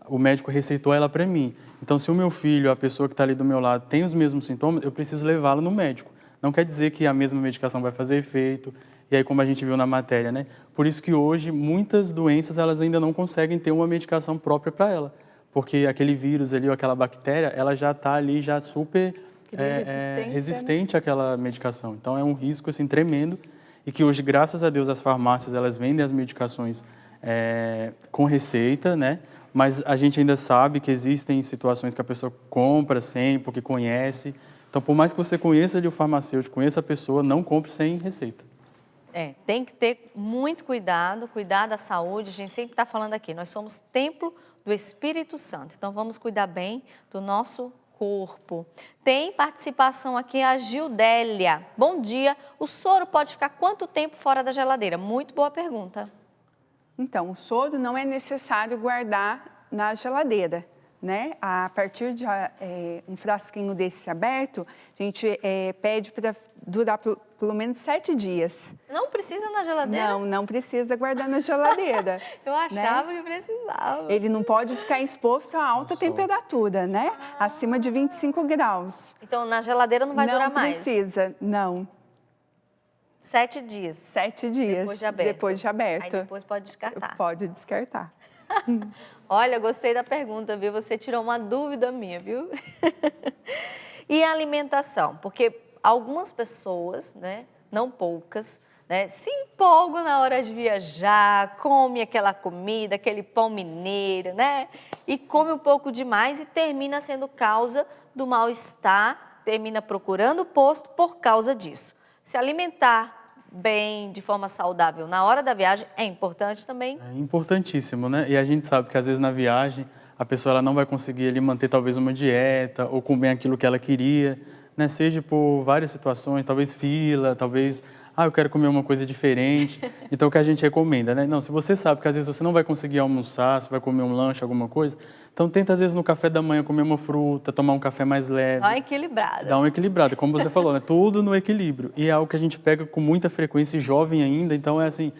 o médico receitou ela para mim. Então se o meu filho, a pessoa que está ali do meu lado, tem os mesmos sintomas, eu preciso levá-lo no médico. Não quer dizer que a mesma medicação vai fazer efeito, e aí como a gente viu na matéria, né? Por isso que hoje muitas doenças elas ainda não conseguem ter uma medicação própria para ela, porque aquele vírus ali ou aquela bactéria, ela já está ali já super resistente àquela medicação. Então é um risco assim tremendo e que hoje, graças a Deus, as farmácias elas vendem as medicações com receita, né? Mas a gente ainda sabe que existem situações que a pessoa compra sem, porque conhece. Então, por mais que você conheça ali o farmacêutico, conheça a pessoa, não compre sem receita. Tem que ter muito cuidado, cuidar da saúde. A gente sempre está falando aqui, nós somos templo do Espírito Santo. Então, vamos cuidar bem do nosso corpo. Tem participação aqui a Gildélia. Bom dia. O soro pode ficar quanto tempo fora da geladeira? Muito boa pergunta. Então, o soro não é necessário guardar na geladeira, né? A partir de um frasquinho desse aberto, a gente pede para durar pelo menos 7 dias. Não precisa na geladeira? Não precisa guardar na geladeira. Eu achava que precisava. Ele não pode ficar exposto a alta temperatura, né? Acima de 25 graus. Então, na geladeira não vai durar mais? Não precisa, não. 7 dias? 7 dias. Depois de aberto. Aí depois pode descartar. Pode descartar. Olha, gostei da pergunta, viu? Você tirou uma dúvida minha, viu? E a alimentação? Porque algumas pessoas, né, não poucas, né, se empolgam na hora de viajar, come aquela comida, aquele pão mineiro, né? E come um pouco demais e termina sendo causa do mal-estar, termina procurando o posto por causa disso. Se alimentar bem, de forma saudável na hora da viagem é importante também? É importantíssimo, né? E a gente sabe que às vezes na viagem a pessoa ela não vai conseguir ali manter talvez uma dieta ou comer aquilo que ela queria, né? Seja por várias situações, talvez fila, talvez, eu quero comer uma coisa diferente. Então, o que a gente recomenda, né? Não, se você sabe que às vezes você não vai conseguir almoçar, você vai comer um lanche, alguma coisa, então tenta às vezes no café da manhã comer uma fruta, tomar um café mais leve. Dá uma equilibrada. Dá uma equilibrada, como você falou, né? Tudo no equilíbrio. E é algo que a gente pega com muita frequência, jovem ainda, então é assim,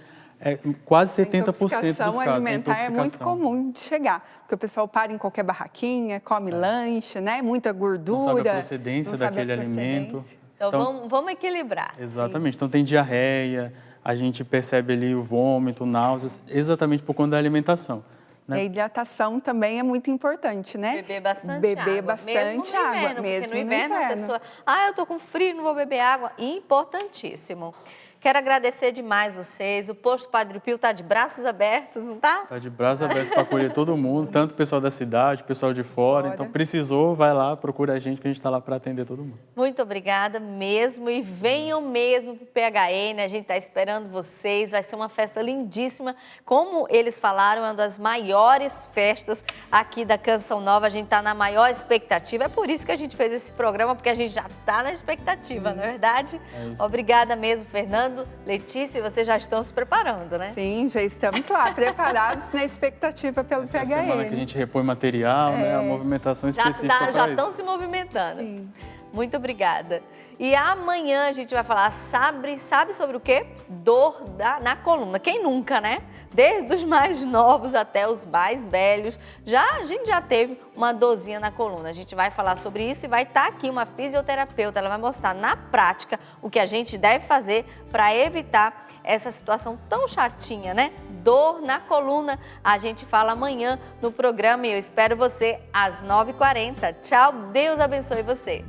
quase 70% dos casos. Intoxicação alimentar é muito comum de chegar, porque o pessoal para em qualquer barraquinha, come lanche, né? Muita gordura. Não sabe a procedência daquele alimento. Então vamos equilibrar. Exatamente. Sim. Então tem diarreia, a gente percebe ali o vômito, náuseas, exatamente por conta da alimentação. Né? E a hidratação também é muito importante, né? Beber bastante água. Beber bastante água. Mesmo no inverno a pessoa, eu tô com frio, não vou beber água. Importantíssimo. Quero agradecer demais vocês. O Posto Padre Pio está de braços abertos, não está? Está de braços abertos para acolher todo mundo, tanto o pessoal da cidade, o pessoal de fora. Então, precisou, vai lá, procura a gente, que a gente está lá para atender todo mundo. Muito obrigada mesmo. E venham mesmo para o PHN, a gente está esperando vocês. Vai ser uma festa lindíssima. Como eles falaram, é uma das maiores festas aqui da Canção Nova. A gente está na maior expectativa. É por isso que a gente fez esse programa, porque a gente já está na expectativa, não é verdade? É isso. Obrigada mesmo, Fernando. Letícia, vocês já estão se preparando, né? Sim, já estamos lá, preparados na expectativa pelo PHN. Essa semana que a gente repõe material, né? A movimentação específica já estão se movimentando. Sim. Muito obrigada. E amanhã a gente vai falar, sabe sobre o quê? Dor na coluna. Quem nunca, né? Desde os mais novos até os mais velhos, a gente já teve uma dorzinha na coluna. A gente vai falar sobre isso e vai estar aqui uma fisioterapeuta. Ela vai mostrar na prática o que a gente deve fazer para evitar essa situação tão chatinha, né? Dor na coluna. A gente fala amanhã no programa e eu espero você às 9h40. Tchau, Deus abençoe você.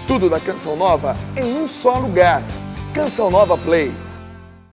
Tudo da Canção Nova em um só lugar. Canção Nova Play.